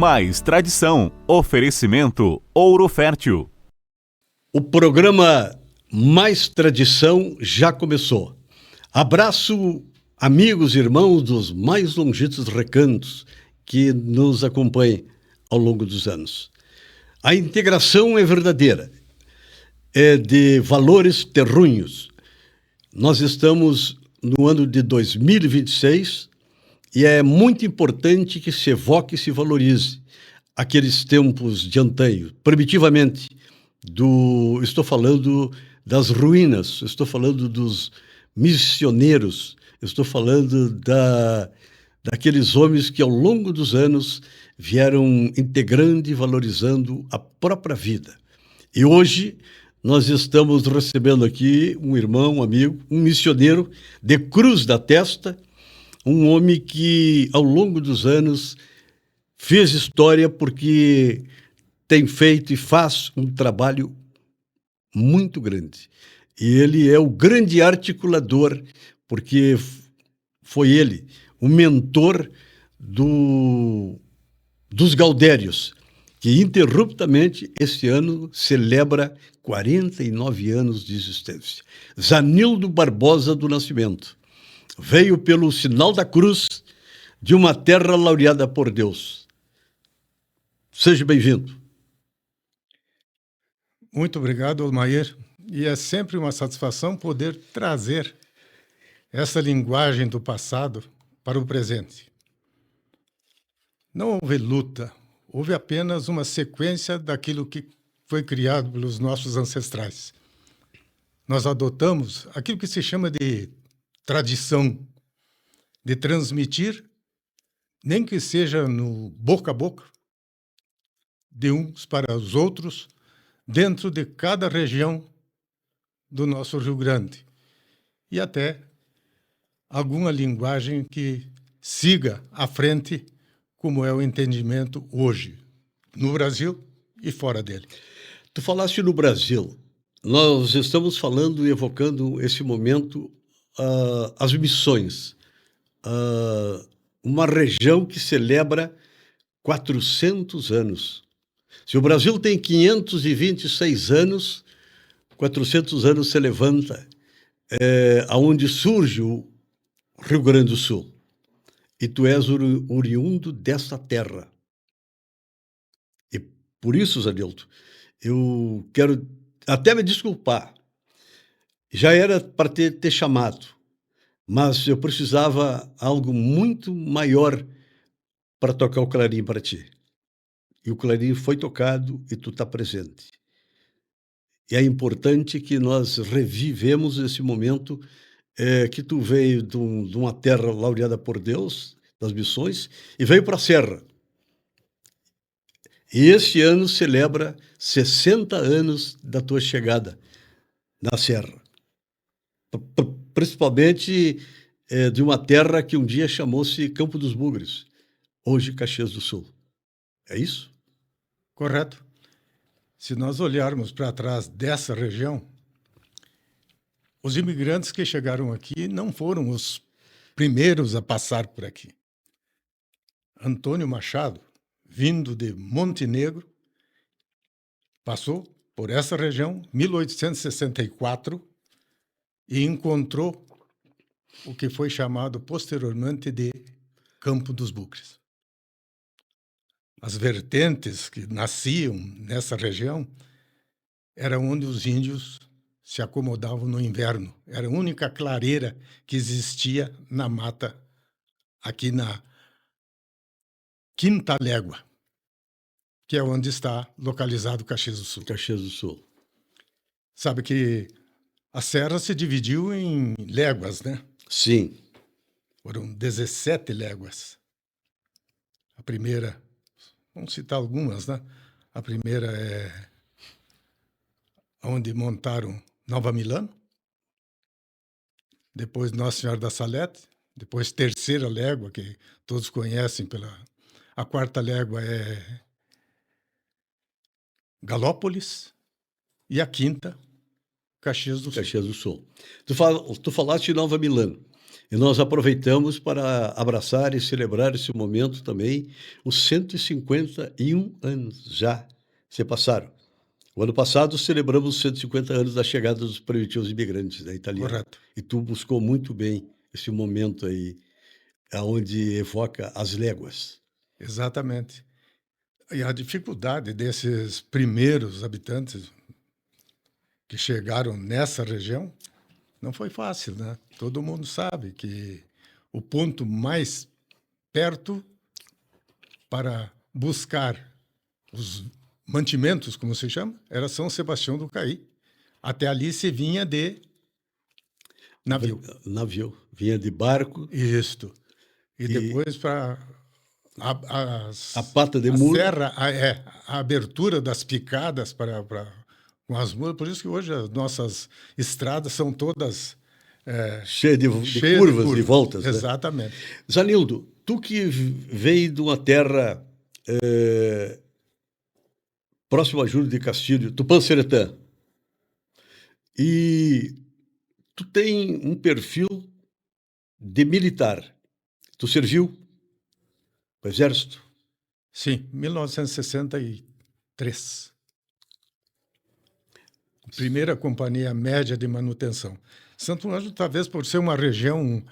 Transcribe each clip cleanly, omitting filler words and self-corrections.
mais tradição. Oferecimento Ouro Fértil. O programa Mais Tradição já começou. Abraço, amigos e irmãos dos mais longitos recantos que nos acompanhem ao longo dos anos. A integração é verdadeira, é de valores terrunhos. Nós estamos no ano de 2026 e é muito importante que se evoque e se valorize aqueles tempos de antanho, primitivamente. Estou falando das ruínas, estou falando dos missioneiros, estou falando daqueles homens que ao longo dos anos vieram integrando e valorizando a própria vida. E hoje nós estamos recebendo aqui um irmão, um amigo, um missioneiro de cruz da testa, um homem que ao longo dos anos fez história porque tem feito e faz um trabalho muito grande. E ele é o grande articulador, porque foi ele o mentor dos Gaudérios, que interruptamente este ano celebra 49 anos de existência. Zanildo Barbosa do Nascimento veio pelo sinal da cruz de uma terra laureada por Deus. Seja bem-vindo. Muito obrigado, Almair. E é sempre uma satisfação poder trazer essa linguagem do passado para o presente. Não houve luta, houve apenas uma sequência daquilo que foi criado pelos nossos ancestrais. Nós adotamos aquilo que se chama de tradição, de transmitir, nem que seja no boca a boca, de uns para os outros, dentro de cada região do nosso Rio Grande. E até alguma linguagem que siga à frente, como é o entendimento hoje, no Brasil e fora dele. Tu falaste no Brasil. Nós estamos falando e evocando esse momento as missões. Uma região que celebra 400 anos. Se o Brasil tem 526 anos, 400 anos se levanta aonde surge o Rio Grande do Sul. E tu és oriundo desta terra. E por isso, Zanildo, eu quero até me desculpar. Já era para ter chamado, mas eu precisava algo muito maior para tocar o clarim para ti. E o clarim foi tocado e tu está presente. E é importante que nós revivemos esse momento que tu veio de uma terra laureada por Deus, das missões, e veio para a Serra. E este ano celebra 60 anos da tua chegada na Serra. Principalmente de uma terra que um dia chamou-se Campo dos Bugres, hoje Caxias do Sul. É isso? Correto. Se nós olharmos para trás dessa região, os imigrantes que chegaram aqui não foram os primeiros a passar por aqui. Antônio Machado, vindo de Montenegro, passou por essa região em 1864 e encontrou o que foi chamado posteriormente de Campo dos Bugres. As vertentes que nasciam nessa região eram onde os índios se acomodavam no inverno. Era a única clareira que existia na mata, aqui na Quinta Légua, que é onde está localizado Caxias do Sul. Caxias do Sul. Sabe que a serra se dividiu em léguas, né? Sim. Foram 17 léguas. A primeira, vamos citar algumas, né? A primeira é onde montaram Nova Milano, depois Nossa Senhora da Salete, depois Terceira Légua, que todos conhecem a quarta légua é Galópolis, e a quinta, Caxias do Sul. Caxias do Sul. Tu falaste de Nova Milano. E nós aproveitamos para abraçar e celebrar esse momento também, os 151 anos já se passaram. O ano passado celebramos os 150 anos da chegada dos primitivos imigrantes, né, italianos. Correto. E tu buscou muito bem esse momento aí, aonde evoca as léguas. Exatamente. E a dificuldade desses primeiros habitantes que chegaram nessa região não foi fácil, né? Todo mundo sabe que o ponto mais perto para buscar os mantimentos, como se chama, era São Sebastião do Caí. Até ali se vinha de navio. Navio, vinha de barco, Isto. E E- depois para a pata de a mula. serra, a abertura das picadas com as mulas. Por isso que hoje as nossas estradas são todas Cheia de cheias curvas e voltas, né? Exatamente. Zanildo, tu que veio de uma terra próxima a Júlio de Castilho, Tupã-Seretã, e tu tem um perfil de militar. Tu serviu no Exército? Sim, 1963. Primeira companhia média de manutenção. Santo Ângelo, talvez por ser uma região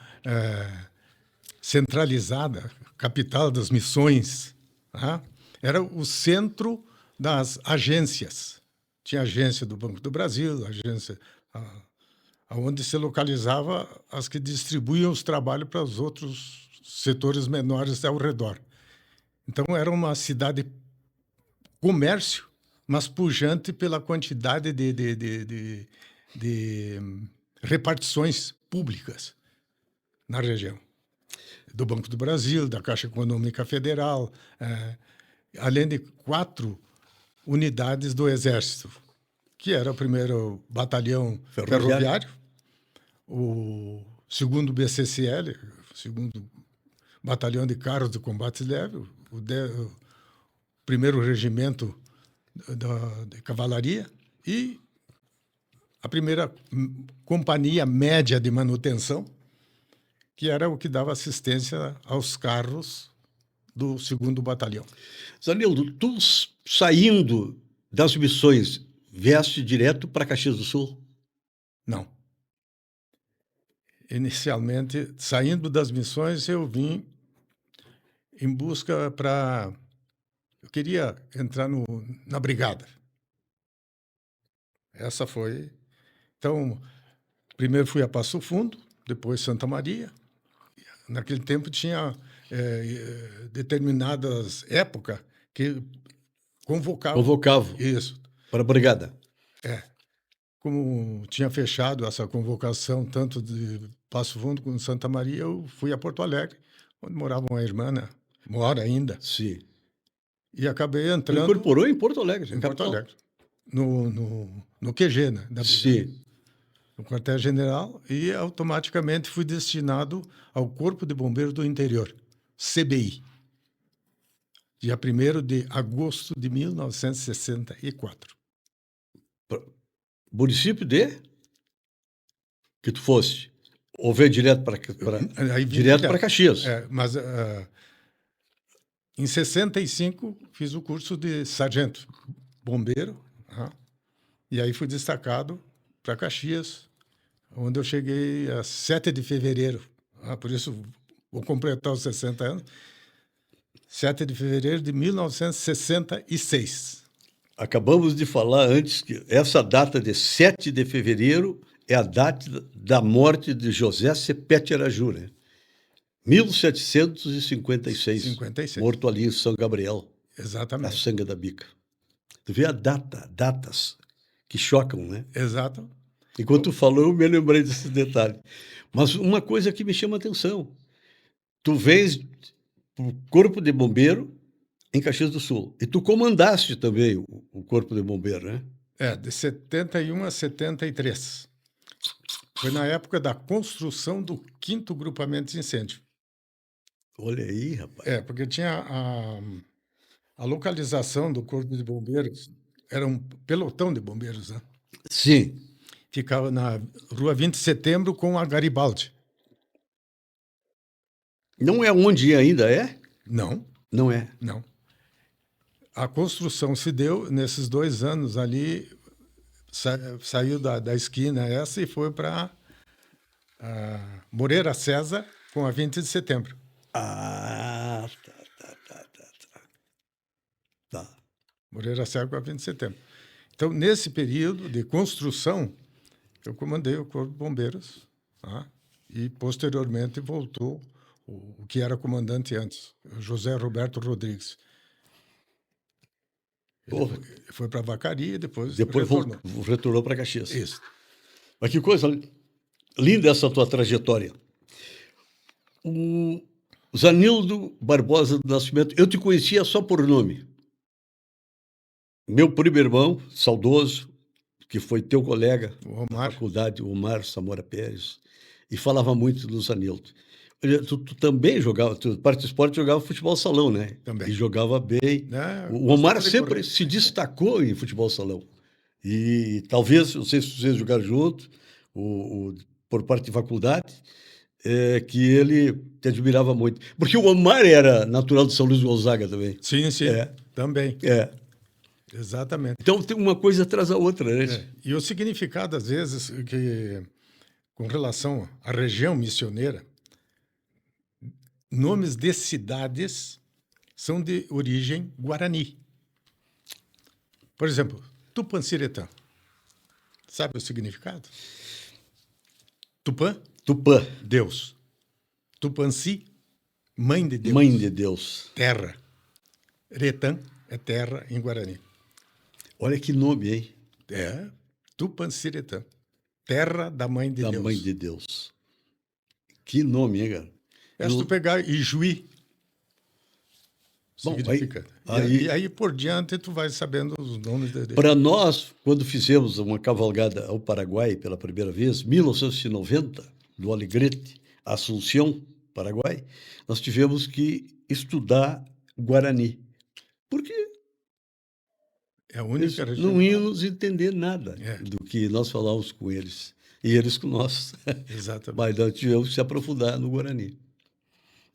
centralizada, capital das missões, tá? Era o centro das agências. Tinha agência do Banco do Brasil, agência onde se localizava as que distribuíam os trabalhos para os outros setores menores ao redor. Então, era uma cidade comércio, mas pujante pela quantidade de repartições públicas na região. Do Banco do Brasil, da Caixa Econômica Federal, além de 4 unidades do Exército, que era o 1º Batalhão Ferroviário, o 2º BCCL, o 2º Batalhão de Carros de Combate Leve, o 1º Regimento de Cavalaria e a 1ª Companhia Média de Manutenção, que era o que dava assistência aos carros do 2º Batalhão. Zanildo, tu saindo das missões, vieste direto para Caxias do Sul? Não. Inicialmente, saindo das missões, eu vim em busca para... Eu queria entrar na brigada. Essa foi... Então, primeiro fui a Passo Fundo, depois Santa Maria. Naquele tempo tinha determinadas épocas que convocavam. Isso. Para a brigada. Como tinha fechado essa convocação tanto de Passo Fundo como de Santa Maria, eu fui a Porto Alegre, onde morava uma irmã, mora ainda. Sim. E acabei entrando... Incorporou em Porto Alegre. Em Porto Alegre. No QG, né? Sim. No quartel-general, e automaticamente fui destinado ao Corpo de Bombeiros do Interior, CBI, dia 1º de agosto de 1964. Município de? Que tu fosse? Ou veio direto para Caxias? Mas em 65 fiz o curso de sargento bombeiro, e aí fui destacado para Caxias, onde eu cheguei a 7 de fevereiro. Por isso, vou completar os 60 anos. 7 de fevereiro de 1966. Acabamos de falar antes que essa data de 7 de fevereiro é a data da morte de José Sepete Araju, né? 1756. 56. Morto ali em São Gabriel. Exatamente. Na Sanga da Bica. Tu vê datas que chocam, né? Exato. Enquanto tu falou, eu me lembrei desse detalhe. Mas uma coisa que me chama a atenção. Tu vens para o Corpo de Bombeiro em Caxias do Sul. E tu comandaste também o Corpo de Bombeiro, né? De 71 a 73. Foi na época da construção do 5º grupamento de incêndio. Olha aí, rapaz. Porque tinha a localização do Corpo de Bombeiros, era um pelotão de bombeiros, né? Sim. Ficava na Rua 20 de Setembro com a Garibaldi. Não é onde ainda é? Não, Não é. não. A construção se deu nesses 2 anos ali, saiu da esquina essa e foi para Moreira César com a 20 de setembro. Ah, tá. Moreira César com a 20 de setembro. Então, nesse período de construção, eu comandei o Corpo de Bombeiros, tá? E, posteriormente, voltou o que era comandante antes, o José Roberto Rodrigues. Ele Porra. foi para Vacaria e depois Depois retornou. retornou para Caxias. Isso. Mas que coisa linda essa tua trajetória. O Zanildo Barbosa do Nascimento, eu te conhecia só por nome. Meu primo irmão, saudoso, que foi teu colega O na Omar. faculdade, o Omar Samora Pérez, e falava muito do Zanildo. Tu também jogava, tu parte do esporte jogava futebol salão, né? Também. E jogava bem. É, O Omar gostava de sempre correr. se destacou em futebol salão. E talvez, não sei se vocês jogaram junto, por parte de faculdade, que ele te admirava muito. Porque o Omar era natural de São Luís Gonzaga também. Sim, sim. É. Também. É. Exatamente. Então tem uma coisa atrás da outra, né? É. E o significado, às vezes, que com relação à região missioneira, nomes de cidades são de origem guarani. Por exemplo, Tupanciretã. Sabe o significado? Tupã, Tupã, Deus. Tupanci, mãe de Deus. mãe de Deus. Terra. Retã é terra em guarani. Olha que nome, hein? É Tupanciretã. Terra da mãe de Da Deus. mãe de Deus. Que nome, hein, cara? É se tu pegar Ijuí, Bom, significa. aí- E aí por diante tu vai sabendo os nomes de... Para nós, quando fizemos uma cavalgada ao Paraguai pela primeira vez, 1990, do Alegrete, Assunção, Paraguai, nós tivemos que estudar Guarani. Porque É a eles única região. não iam nos entender nada É. do que nós falávamos com eles. E eles com nós. Exatamente. Mas nós tivemos que se aprofundar no Guarani.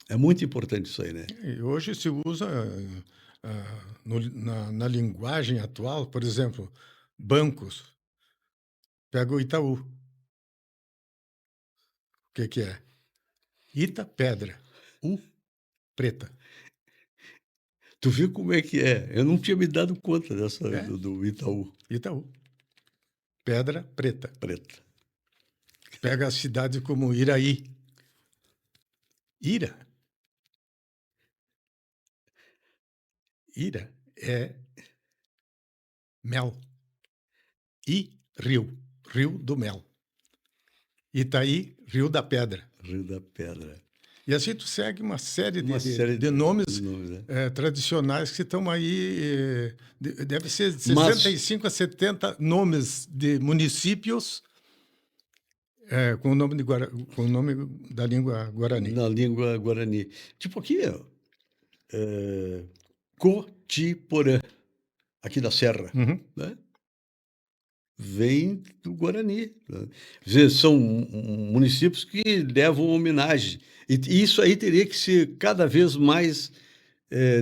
É muito importante isso aí, né? E hoje se usa na linguagem atual, por exemplo, bancos. Pega o Itaú. O que é? Ita, pedra. U, preta. Tu viu como é que é? Eu não tinha me dado conta dessa É. do Itaú Itaú. Pedra, preta. preta. Pega a cidade como Iraí. Ira. Ira é mel. E rio. Rio do mel. Itaí, Rio da Pedra. Rio da Pedra. E assim tu segue uma série Uma série de nomes de nomes, né? tradicionais que estão aí. Deve ser de Mas- 65 a 70 nomes de municípios com o nome com o nome da língua guarani. Na língua guarani. Tipo aqui, ó, Cotiporã, aqui da Serra, Uhum. né? Vem do Guarani, né? Quer dizer, são municípios que levam homenagem. E isso aí teria que ser cada vez mais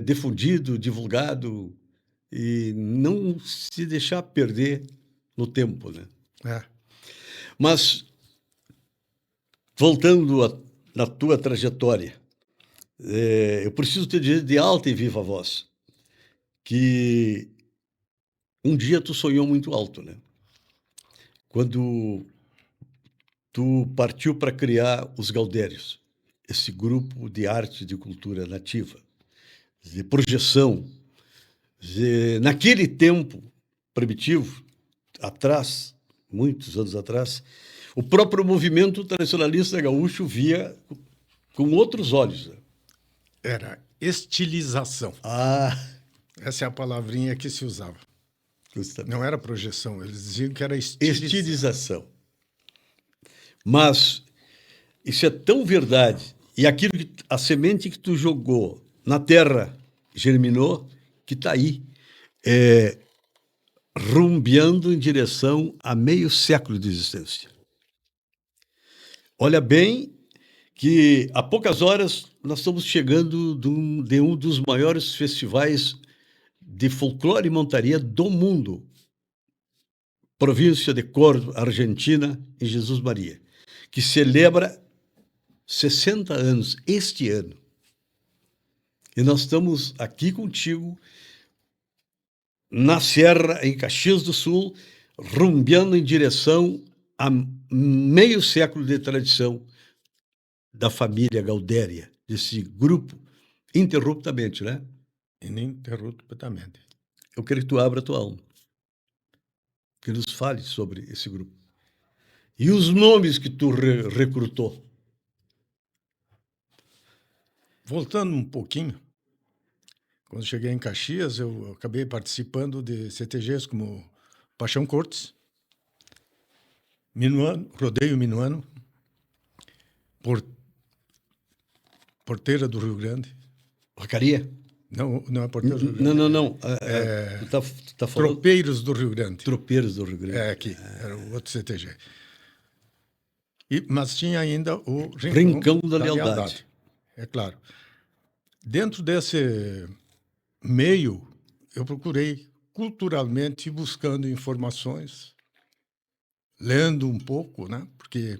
difundido, divulgado, e não se deixar perder no tempo, né? É. Mas, voltando na tua trajetória, eu preciso te dizer de alta e viva voz que um dia tu sonhou muito alto, né? Quando tu partiu para criar os Gaudérios, esse grupo de arte e de cultura nativa, de projeção. Naquele tempo primitivo, atrás, muitos anos atrás, o próprio movimento tradicionalista gaúcho via com outros olhos. Era estilização. Ah, Essa é a palavrinha que se usava. justamente. Não era projeção, eles diziam que era estilização. Estilização. Mas isso é tão verdade. E aquilo a semente que tu jogou na terra germinou, que está aí, rumbeando em direção a meio século de existência. Olha bem que há poucas horas nós estamos chegando de um dos maiores festivais de folclore e montaria do mundo, província de Córdoba, Argentina, em Jesus Maria, que celebra 60 anos este ano. E nós estamos aqui contigo, na Serra, em Caxias do Sul, rumbeando em direção a meio século de tradição da família Gaudéria, desse grupo, interruptamente, né? Ininterruptamente. Eu quero que tu abra a tua alma, que nos fale sobre esse grupo. E os nomes que tu recrutou. Voltando um pouquinho, quando cheguei em Caxias, eu acabei participando de CTGs como Paixão Cortes, Minuano, Rodeio Minuano, Porteira do Rio Grande. Vacaria? Não é Porteira do Rio Grande. Não. Tu tá falando... Tropeiros do Rio Grande. Tropeiros do Rio Grande. É, aqui. Era o outro CTG. Mas tinha ainda o Rincão da Lealdade. É claro. Dentro desse meio, eu procurei culturalmente buscando informações, lendo um pouco, né? Porque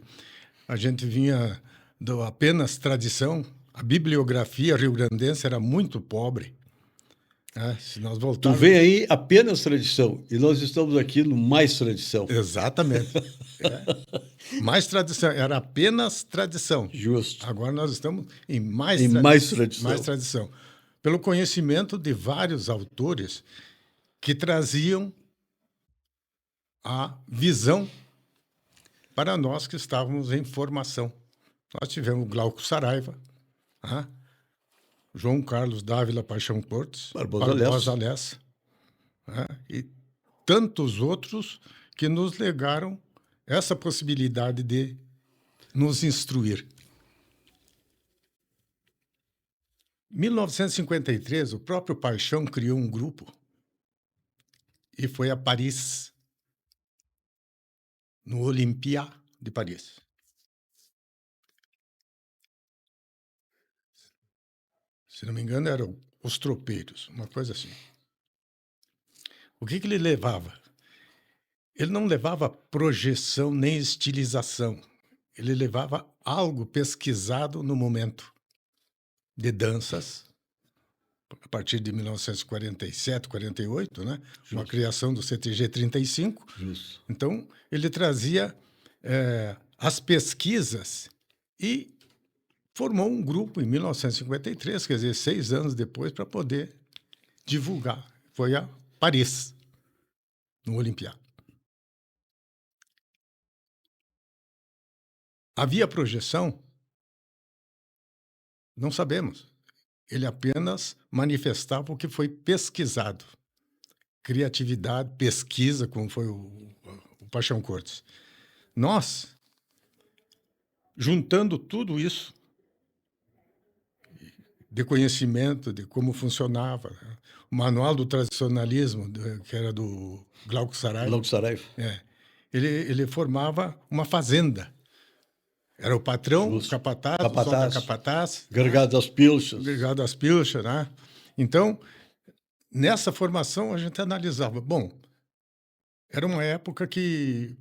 a gente vinha do apenas tradição, a bibliografia rio-grandense era muito pobre. Né? Se nós Tu voltarmos... vem aí apenas tradição, e nós estamos aqui no mais tradição. Exatamente. Mais tradição, era apenas tradição. Justo. Agora nós estamos em mais tradição. Mais tradição. Pelo conhecimento de vários autores que traziam a visão para nós que estávamos em formação. Nós tivemos Glauco Saraiva, João Carlos Dávila Paixão Cortes, Barbosa Lessa, e tantos outros que nos legaram essa possibilidade de nos instruir. Em 1953, o próprio Paixão criou um grupo e foi a Paris, no Olympia de Paris. Se não me engano, eram os tropeiros, uma coisa assim. O que ele levava? Ele não levava projeção nem estilização. Ele levava algo pesquisado no momento de danças, a partir de 1947, 48, né? Uma criação do CTG 35. Justo. Então, ele trazia as pesquisas e formou um grupo em 1953, quer dizer, 6 anos depois, para poder divulgar. Foi a Paris, no Olympia. Havia projeção? Não sabemos. Ele apenas manifestava o que foi pesquisado. Criatividade, pesquisa, como foi o Paixão Cortes. Nós, juntando tudo isso, de conhecimento de como funcionava, né? O Manual do Tradicionalismo, que era do Glauco Saraiva. Glauco Saraiva. Ele formava uma fazenda. Era o patrão, o capataz, o capataz. Gargado às pilchas. Gargado às pilchas, né? Então, nessa formação, a gente analisava. Bom, era uma época que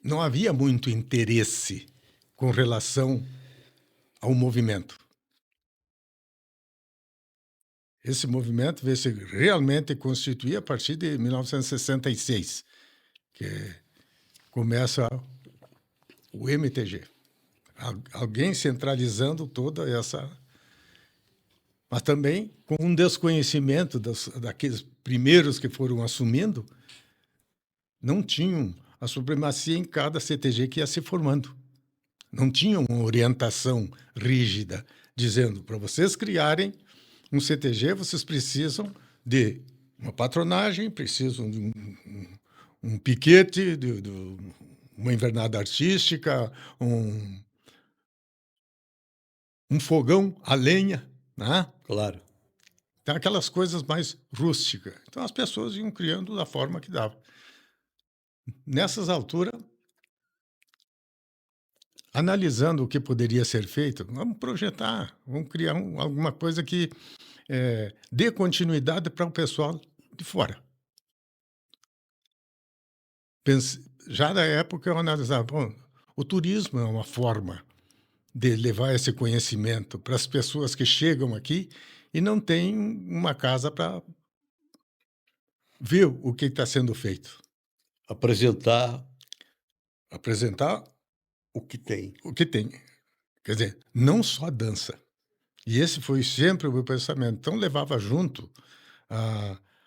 não havia muito interesse com relação ao movimento. Esse movimento veio se realmente constituir a partir de 1966, que começa o MTG. Alguém centralizando toda essa... Mas também com um desconhecimento daqueles primeiros que foram assumindo, não tinham a supremacia em cada CTG que ia se formando. Não tinham uma orientação rígida, dizendo, para vocês criarem um CTG, vocês precisam de uma patronagem, precisam de um piquete, de uma invernada artística, um fogão a lenha, né? Claro. Então, aquelas coisas mais rústicas. Então, as pessoas iam criando da forma que dava. Nessas alturas, analisando o que poderia ser feito, vamos projetar, vamos criar alguma coisa que dê continuidade para o pessoal de fora. Já na época eu analisava, bom, o turismo é uma forma de levar esse conhecimento para as pessoas que chegam aqui e não têm uma casa para ver o que está sendo feito. Apresentar Apresentar o que tem. o que tem. Quer dizer, não só dança. E esse foi sempre o meu pensamento. Então, levava junto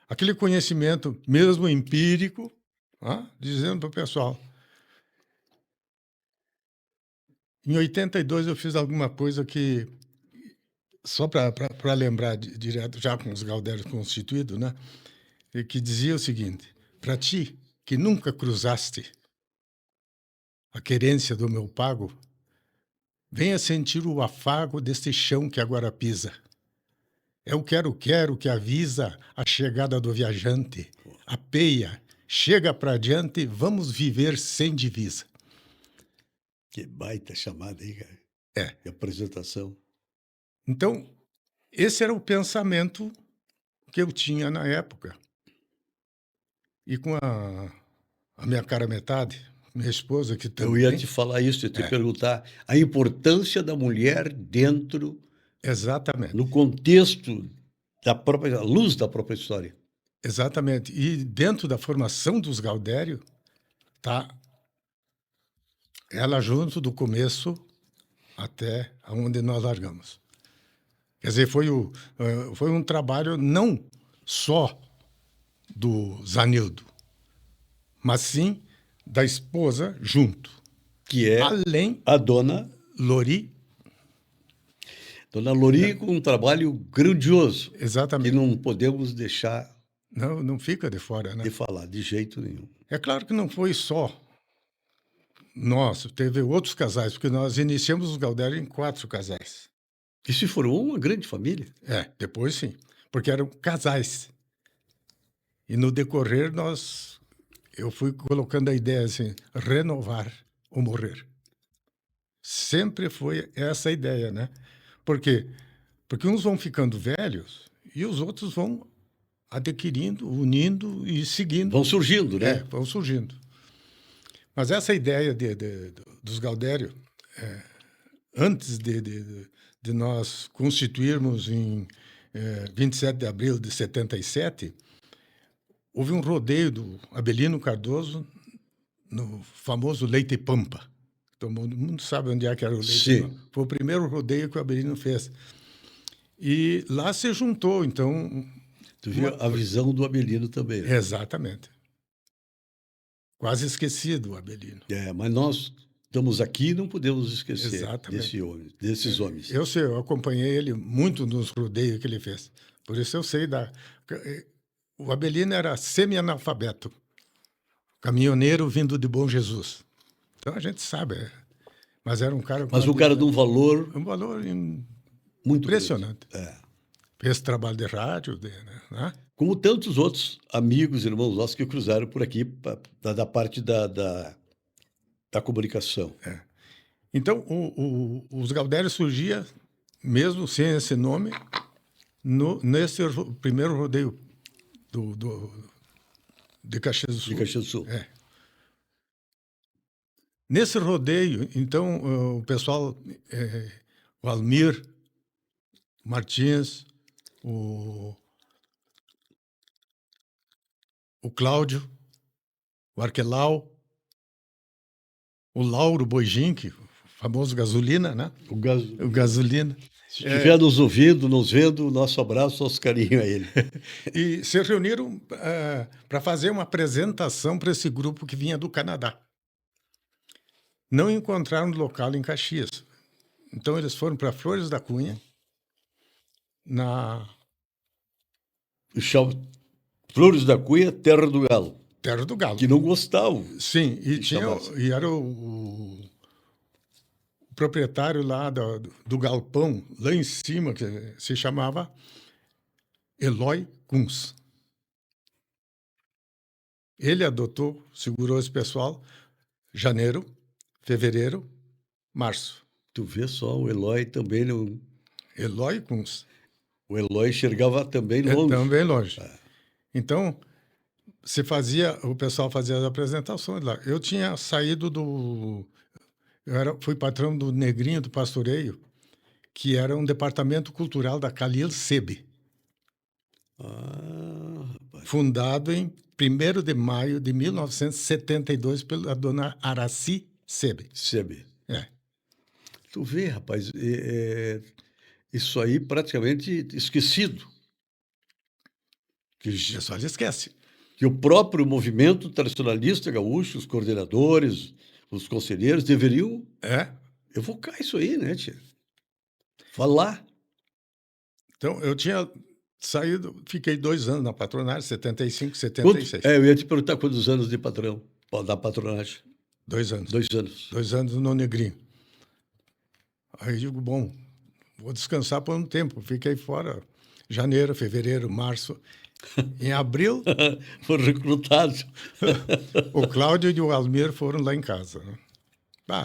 aquele conhecimento, mesmo empírico, dizendo para o pessoal. Em 82, eu fiz alguma coisa que, só para lembrar direto, já com os Gaudérios constituídos, né? E que dizia o seguinte: para ti, que nunca cruzaste a querência do meu pago, venha sentir o afago deste chão que agora pisa. É o quero-quero que avisa a chegada do viajante. Apeia, chega para diante, vamos viver sem divisa. Que baita chamada aí, cara. É. De apresentação. Então, esse era o pensamento que eu tinha na época. E com a minha cara metade, minha esposa, que também... Eu ia te falar isso, ia te perguntar a importância da mulher dentro... Exatamente. No contexto da própria luz da própria história. Exatamente. E dentro da formação dos Gaudério, tá ela junto do começo até onde nós largamos. Quer dizer, foi um trabalho não só do Zanildo, mas sim da esposa junto. Que é além a dona Lori. Dona Lori com um trabalho grandioso. Exatamente. Que não podemos deixar não fica de fora, né? de falar, de jeito nenhum. É claro que não foi só nós, teve outros casais, porque nós iniciamos os Gaudério em 4 casais. Que se formou uma grande família. Depois sim, porque eram casais. E no decorrer eu fui colocando a ideia assim, renovar ou morrer. Sempre foi essa a ideia, né? Por quê? Porque uns vão ficando velhos e os outros vão adquirindo, unindo e seguindo. Vão surgindo, né? Vão surgindo. Mas essa ideia dos Gaudério, antes de nós constituirmos em 27 de abril de 77, houve um rodeio do Abelino Cardoso no famoso Leite Pampa. Todo mundo sabe onde é que era o Leite Sim. Pampa. Foi o primeiro rodeio que o Abelino fez. E lá se juntou, então... Tu viu a visão do Abelino também, né? Exatamente. Quase esquecido o Abelino. Mas nós estamos aqui e não podemos esquecer Exatamente. desses homens. Eu acompanhei ele muito nos rodeios que ele fez. Por isso eu sei O Abelino era semi-analfabeto, caminhoneiro vindo de Bom Jesus. Então a gente sabe, mas era um cara... Mas um cara de um valor... Um valor muito impressionante. grande. Fez trabalho de rádio, né? Como tantos outros amigos, irmãos nossos que cruzaram por aqui da parte da comunicação. Então, os Gaudério surgia, mesmo sem esse nome, nesse primeiro rodeio de Caxias do Sul. De Caxias do Sul. Nesse rodeio, então, o pessoal, o Almir Martins, o Cláudio, o Arquelau, o Lauro Boijinque, famoso Gasolina, né? O Gasolina. Se estiver nos ouvindo, nos vendo, nosso abraço, nosso carinho a ele. E se reuniram para fazer uma apresentação para esse grupo que vinha do Canadá. Não encontraram local em Caxias. Então eles foram para Flores da Cunha, Flores da Cunha, Terra do Galo. Terra do Galo. Que não gostavam. Sim, e era o proprietário lá do galpão, lá em cima, que se chamava Eloy Kunz. Ele adotou, segurou esse pessoal, janeiro, fevereiro, março. Tu vê só, o Eloy também não... Eloy com O Eloy enxergava também longe. também longe. Então, o pessoal fazia as apresentações lá. Eu tinha saído fui patrão do Negrinho do Pastoreio, que era um departamento cultural da Khalil Sebe, Rapaz. fundado em 1º de maio de 1972 pela dona Araci Sebe. Sebe. É. Tu vê, rapaz, isso aí praticamente esquecido. O pessoal esquece. Que o próprio movimento tradicionalista gaúcho, os coordenadores, os conselheiros, deveriam evocar isso aí, né, tia? Falar. Então, eu tinha saído, fiquei 2 anos na patronagem, 75, 76. Eu ia te perguntar quantos anos de patrão, da patronagem. 2 anos. 2 anos. 2 anos no Negrinho. Aí eu digo, bom, vou descansar por um tempo. Fiquei fora janeiro, fevereiro, março. Em abril, Foram recrutados. o Cláudio e o Almir foram lá em casa. Né?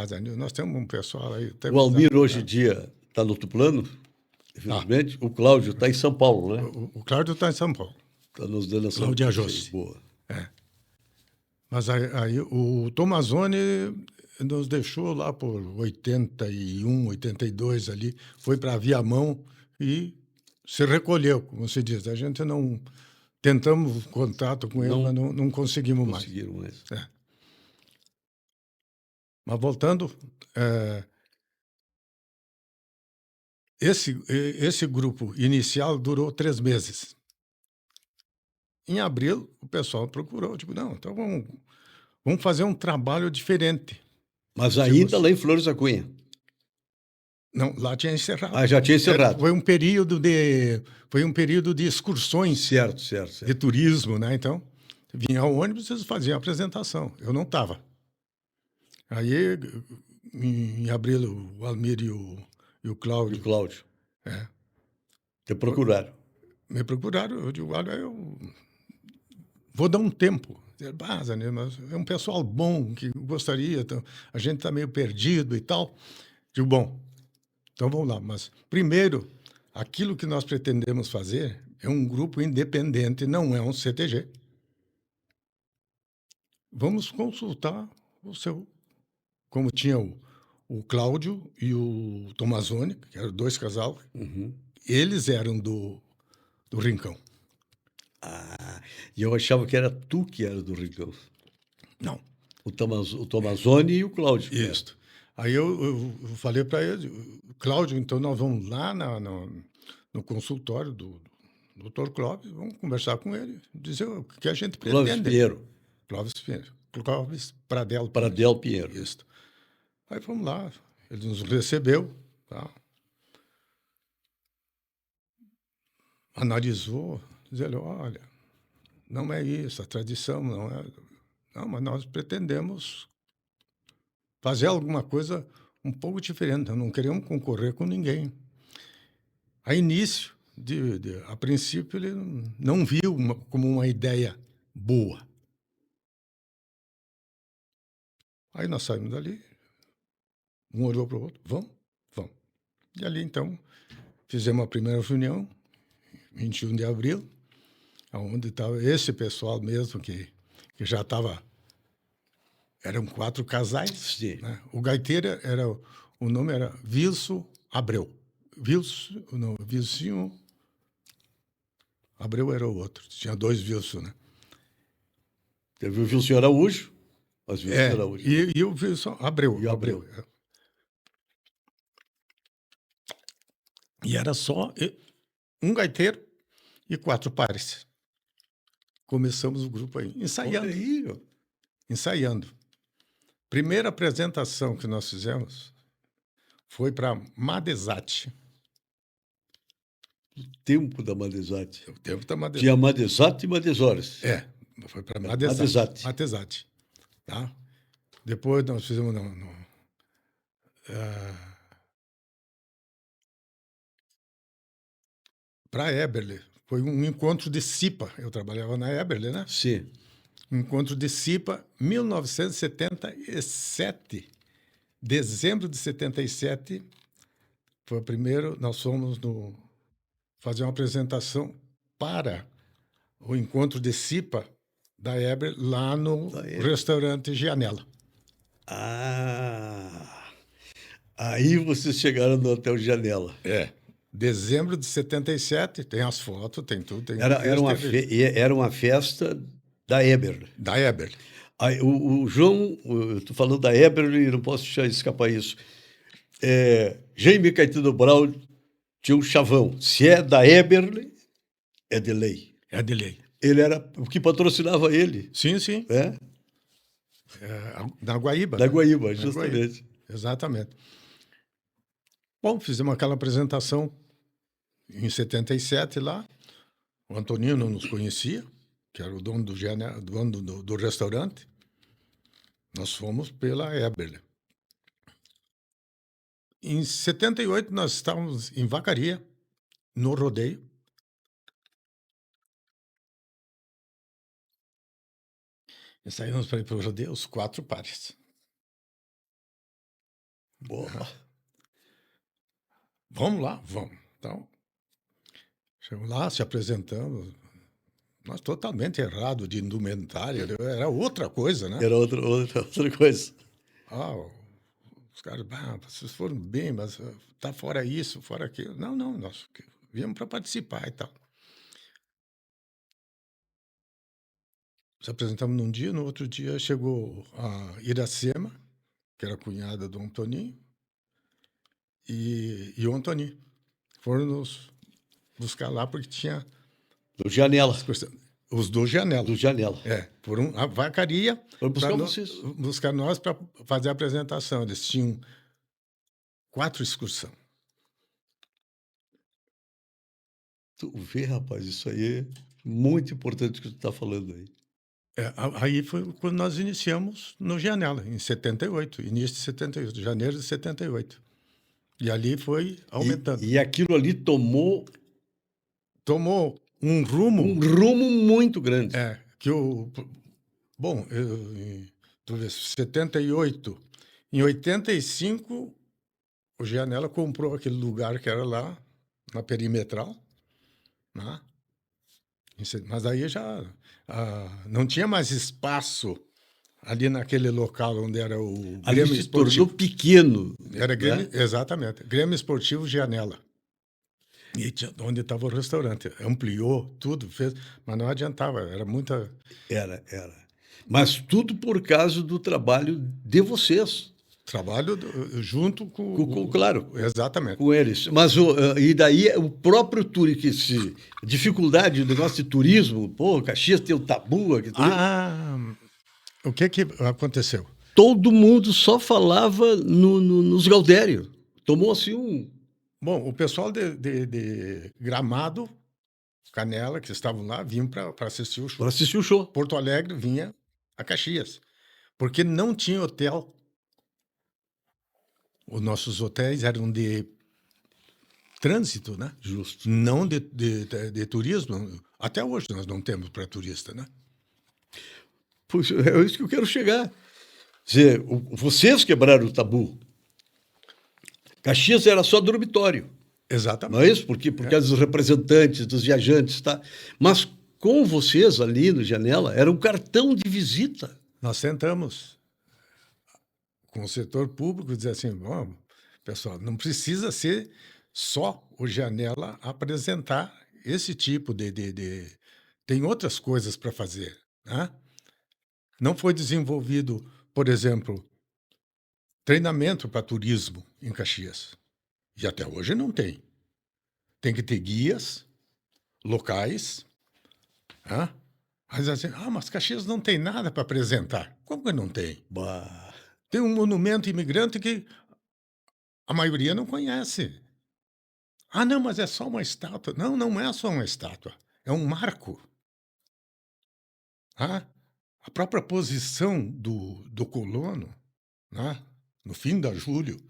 Danilo, nós temos um pessoal aí. O Almir, hoje em dia, está no outro plano, infelizmente. O Cláudio está em São Paulo, né? O Cláudio está em São Paulo. Está nos dando essa Cláudio Ajossi. boa. Mas aí o Tomazoni nos deixou lá por 81, 82 ali, foi para Viamão e se recolheu, como se diz. A gente não... Tentamos contato com ele, mas não conseguimos mais. Mas voltando, esse grupo inicial durou 3 meses. Em abril, o pessoal procurou, tipo, não, então vamos fazer um trabalho diferente. Mas ainda lá em Flores da Cunha? Não, lá tinha encerrado. Já tinha encerrado. Foi um período de excursões. Certo. De turismo, né? Então, vinha o ônibus e eles faziam a apresentação. Eu não estava. Aí, em abril, o Almir e o Cláudio... Te procuraram. Me procuraram. Eu digo, olha, eu vou dar um tempo. Mas é um pessoal bom que gostaria. Então, a gente está meio perdido e tal. Digo, bom, então vamos lá. Mas, primeiro, aquilo que nós pretendemos fazer é um grupo independente, não é um CTG. Vamos consultar o seu... Como tinha o Cláudio e o Tomazoni, que eram 2 casais, eles eram do Rincão. E eu achava que era tu que era do Rincão. Não. O Tomazoni e o Cláudio. Isso. Aí eu falei para ele, Cláudio, então nós vamos lá no consultório do Dr. Clóvis, vamos conversar com ele, dizer o que a gente pretende. Clóvis Pinheiro. Clóvis Pradel Pinheiro. Isso. Aí fomos lá, ele nos recebeu, tá? Analisou, dizendo, olha, não é isso, a tradição não é... Não, mas nós pretendemos fazer alguma coisa um pouco diferente, não queremos concorrer com ninguém. A início, a princípio, ele não viu como uma ideia boa. Aí nós saímos dali, um olhou para o outro, vamos. E ali, então, fizemos a primeira reunião, 21 de abril, onde estava esse pessoal mesmo que já estava... Eram 4 casais. Né? O gaiteiro o nome era Vilso Abreu. Vilsinho Abreu era o outro. Tinha 2 Vilso, né? Teve o Vilso Araújo. Araújo. E o Vilso Abreu. E o Abreu. E era só um gaiteiro e 4 pares. Começamos o grupo aí, ensaiando. Primeira apresentação que nós fizemos foi para Madesati. O tempo da Madesati. O tempo da Madesati. Tinha Madesati e Madesores. Foi para Madesati. Tá? Depois nós fizemos para Eberle. Foi um encontro de CIPA. Eu trabalhava na Eberle, né? Sim. Encontro de CIPA, 1977, dezembro de 77, foi o primeiro, nós fomos fazer uma apresentação para o encontro de CIPA da Eber lá no restaurante Gianella. Ah, aí vocês chegaram no Hotel Janela. Dezembro de 77, tem as fotos, tem tudo. Tem Era uma festa da Eber. Da Eber. Aí, o João, eu estou falando da Eber e não posso deixar escapar isso. Jaime Caetano Brown tinha um chavão. Se é da Eber, é de lei. É de lei. Ele era o que patrocinava ele. Sim, sim. Da Guaíba. Da Guaíba, justamente. Guaíba. Exatamente. Bom, fizemos aquela apresentação em 77 lá. O Antoninho não nos conhecia, que era o dono do restaurante. Nós fomos pela Eberle. Em 78, nós estávamos em Vacaria, no rodeio. E saímos para ir para o rodeio, os 4 pares. Boa. Vamos lá, vamos. Então, chegamos lá, se apresentamos. Nós totalmente errado de indumentária, era outra coisa, né? Era outra coisa. Os caras, vocês foram bem, mas tá fora isso, fora aquilo. Não, nós viemos para participar e tal. Nos apresentamos num dia, no outro dia chegou a Iracema, que era cunhada do Antoninho, e o Antoninho. Foram nos buscar lá porque tinha... Do Janela. Os do Janela. Do Janela. Por a vacaria. Foram buscar vocês. Buscar nós para fazer a apresentação. Eles tinham 4 excursões. Tu vê, rapaz, isso aí é muito importante que tu está falando aí. Aí foi quando nós iniciamos no Janela, em 78, início de 78, janeiro de 78. E ali foi aumentando. E aquilo ali tomou um rumo muito grande. Bom, tu vê, 78. Em 85, o Janela comprou aquele lugar que era lá, na Perimetral, né? Mas aí já não tinha mais espaço ali naquele local onde era o ali Grêmio se Esportivo. tornou pequeno. Era Grêmio, exatamente. Grêmio Esportivo Janela. E onde estava o restaurante. Ampliou tudo, fez, mas não adiantava, era muita... Era. Mas tudo por causa do trabalho de vocês. Trabalho junto com... Claro. Exatamente. Com eles. Mas e daí o próprio turismo, dificuldade do negócio de turismo, Caxias tem o tabu. O que aconteceu? Todo mundo só falava nos Gaudério. Tomou assim um... Bom, o pessoal de Gramado, Canela, que estavam lá, vinham para assistir o show. Para assistir o show. Porto Alegre vinha a Caxias, porque não tinha hotel. Os nossos hotéis eram de trânsito, né? Justo. Não de turismo. Até hoje nós não temos para turista, né? Pois é isso que eu quero chegar. Dizer, vocês quebraram o tabu. Caxias era só dormitório. Exatamente. Não é isso? Por causa dos representantes, dos viajantes, tá? Mas com vocês ali no Janela, era um cartão de visita. Nós tentamos, com o setor público, dizer assim, bom, pessoal, não precisa ser só o Janela apresentar esse tipo de... Tem outras coisas para fazer, né? Não foi desenvolvido, por exemplo, treinamento para turismo em Caxias. E até hoje não tem. Tem que ter guias locais. Mas assim, mas Caxias não tem nada para apresentar. Como que não tem? Tem um monumento imigrante que a maioria não conhece. Não, mas é só uma estátua. Não, não é só uma estátua. É um marco. A própria posição do colono, né? No fim da Júlio,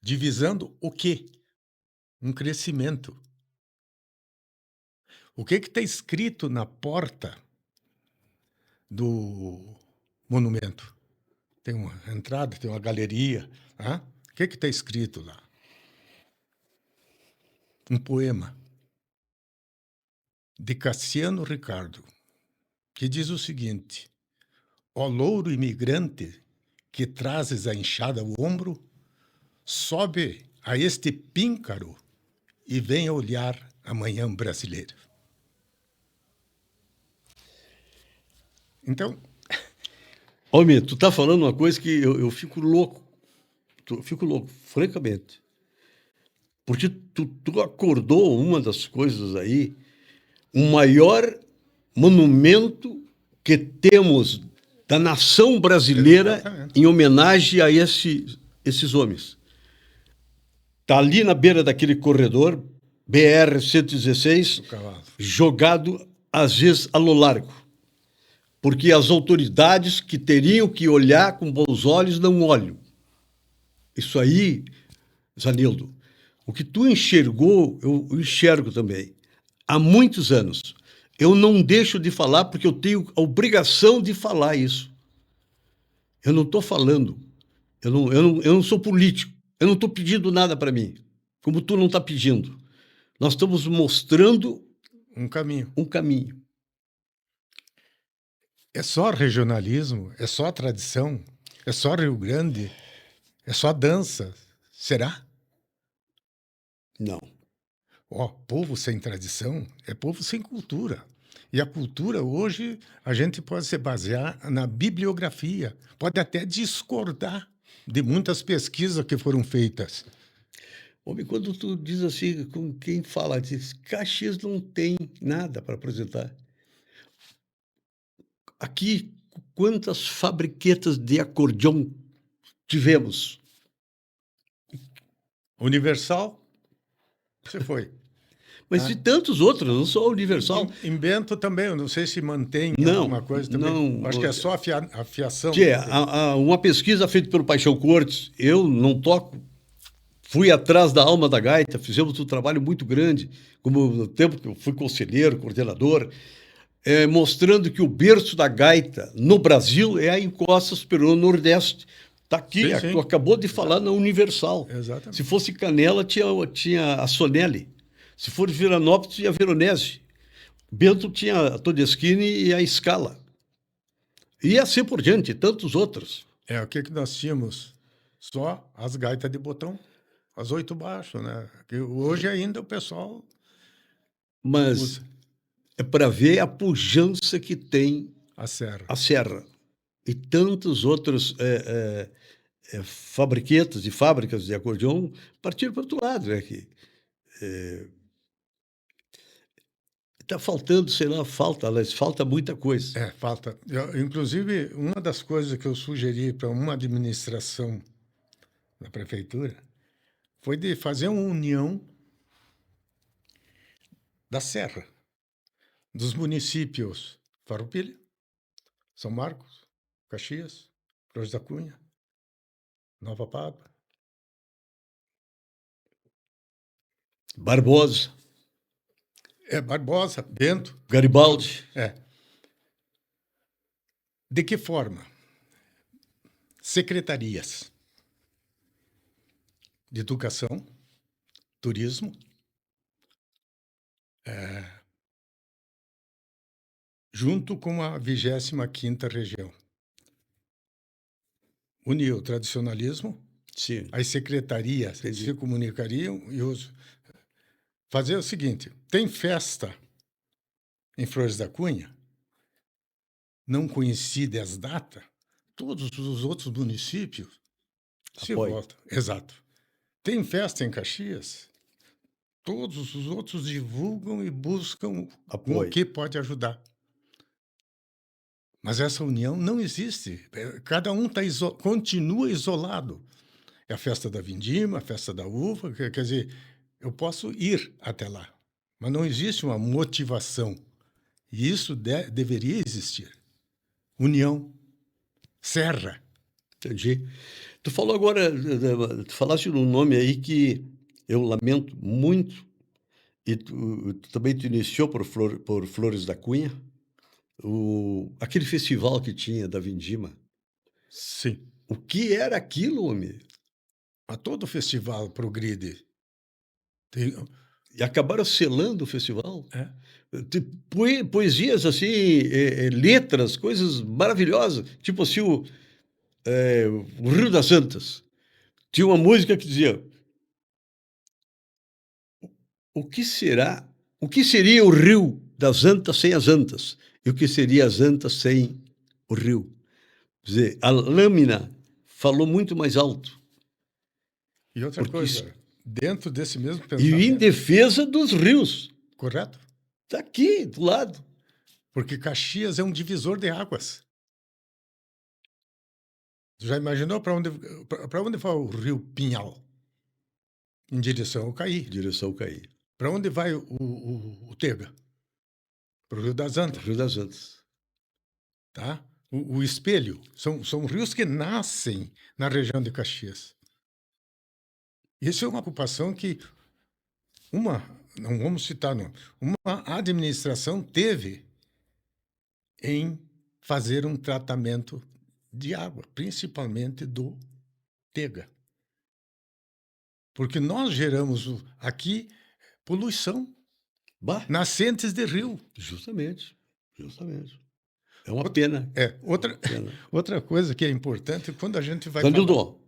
divisando o quê? Um crescimento. O que está escrito na porta do monumento? tem uma entrada, tem uma galeria. Hã? O que está escrito lá? Um poema de Cassiano Ricardo, que diz o seguinte: ó louro imigrante que trazes a enxada ao ombro, sobe a este píncaro e venha olhar a manhã brasileira. Então, Homem, tu tá falando uma coisa que eu fico louco. Fico louco, francamente. Porque tu acordou uma das coisas aí, o maior monumento que temos da nação brasileira Exatamente. em homenagem a esses homens. Está ali na beira daquele corredor, BR-116, o cavalo. jogado, às vezes, a lo largo. Porque as autoridades que teriam que olhar com bons olhos não olham. Isso aí, Zanildo, o que tu enxergou, eu enxergo também. Há muitos anos. Eu não deixo de falar porque eu tenho a obrigação de falar isso. Eu não estou falando. Eu não sou político. Eu não estou pedindo nada para mim, como tu não está pedindo. Nós estamos mostrando Um caminho. um caminho. É só regionalismo? É só tradição? É só Rio Grande? É só dança? Será? Não. Ó, povo sem tradição é povo sem cultura. E a cultura, hoje, a gente pode se basear na bibliografia, pode até discordar de muitas pesquisas que foram feitas. Homem, quando tu diz assim, com quem fala, diz, Caxias não tem nada para apresentar. Aqui, quantas fabriquetas de acordeão tivemos? Universal, você foi. Mas e tantos outros, não só a Universal. Em Bento também, eu não sei se mantém Não, alguma coisa também. não. Acho que é só a fiação. Tchê, uma pesquisa feita pelo Paixão Cortes, eu não toco, fui atrás da alma da gaita, fizemos um trabalho muito grande, como no tempo que eu fui conselheiro, coordenador, mostrando que o berço da gaita no Brasil é a encosta superior nordeste. Está aqui, Sim, sim. tu acabou de falar na Universal. Exatamente. Se fosse Canela, tinha a Sonelli. Se for Viranópolis, tinha a Veronese. Bento tinha a Todeschini e a Scala. E assim por diante, tantos outros. O que nós tínhamos? Só as gaitas de botão, as 8 baixo, né? Que hoje ainda o pessoal Mas usa é para ver a pujança que tem a serra. a serra. E tantos outros fabriquetas e fábricas de acordeão partiram para o outro lado. Né? Está faltando, sei lá, falta muita coisa. Falta. Inclusive, uma das coisas que eu sugeri para uma administração da prefeitura foi de fazer uma união da serra, dos municípios Farroupilha, São Marcos, Caxias, Flores da Cunha, Nova Papa, Barbosa, Barbosa, Bento. Garibaldi. De que forma? Secretarias de educação, turismo, junto com a 25ª região. Unir o tradicionalismo, Sim. as secretarias se comunicariam e fazer o seguinte, tem festa em Flores da Cunha, não coincide as datas, todos os outros municípios se voltam. Exato. Tem festa em Caxias, todos os outros divulgam e buscam o que pode ajudar. Mas essa união não existe. Cada um continua isolado. É a festa da vindima, a festa da uva, quer dizer, eu posso ir até lá, mas não existe uma motivação. E isso deveria existir. União, serra. Entendi. Tu falou agora, tu falaste num nome aí que eu lamento muito, e tu também te iniciou por Flores da Cunha, aquele festival que tinha da Vindima. Sim. O que era aquilo, homem? A todo festival progride. Tem, E acabaram selando o festival. é, Poesias assim, letras, coisas maravilhosas. Tipo assim, o Rio das Antas. Tinha uma música que dizia: o que será, o que seria o Rio das Antas sem as Antas? E o que seria as Antas sem o rio? Quer dizer, a lâmina falou muito mais alto. e outra Porque coisa, dentro desse mesmo E pensamento, em defesa dos rios. correto? Está aqui, do lado. Porque Caxias é um divisor de águas. Já imaginou para onde vai o rio Pinhal? Em direção ao Caí. Direção cair. Para onde vai o Tega? Para o Rio das Antas, Rio das Antas. tá? O Espelho são rios que nascem na região de Caxias. Isso é uma ocupação que não vamos citar nome, uma administração teve em fazer um tratamento de água, principalmente do Tega. Porque nós geramos aqui poluição, Bah, nascentes de rio. justamente. Justamente. É uma pena. Pena. Outra coisa que é importante, quando a gente vai falar... Zanildo,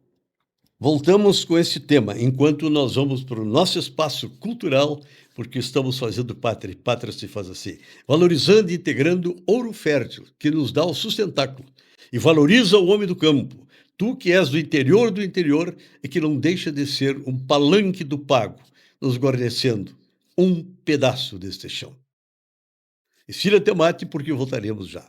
voltamos com esse tema, enquanto nós vamos para o nosso espaço cultural, porque estamos fazendo pátria, pátria se faz assim, valorizando e integrando Ouro Fértil, que nos dá o sustentáculo, e valoriza o homem do campo, tu que és do interior e que não deixa de ser um palanque do pago, nos guarnecendo um pedaço deste chão. Estira teu mate, porque voltaremos já.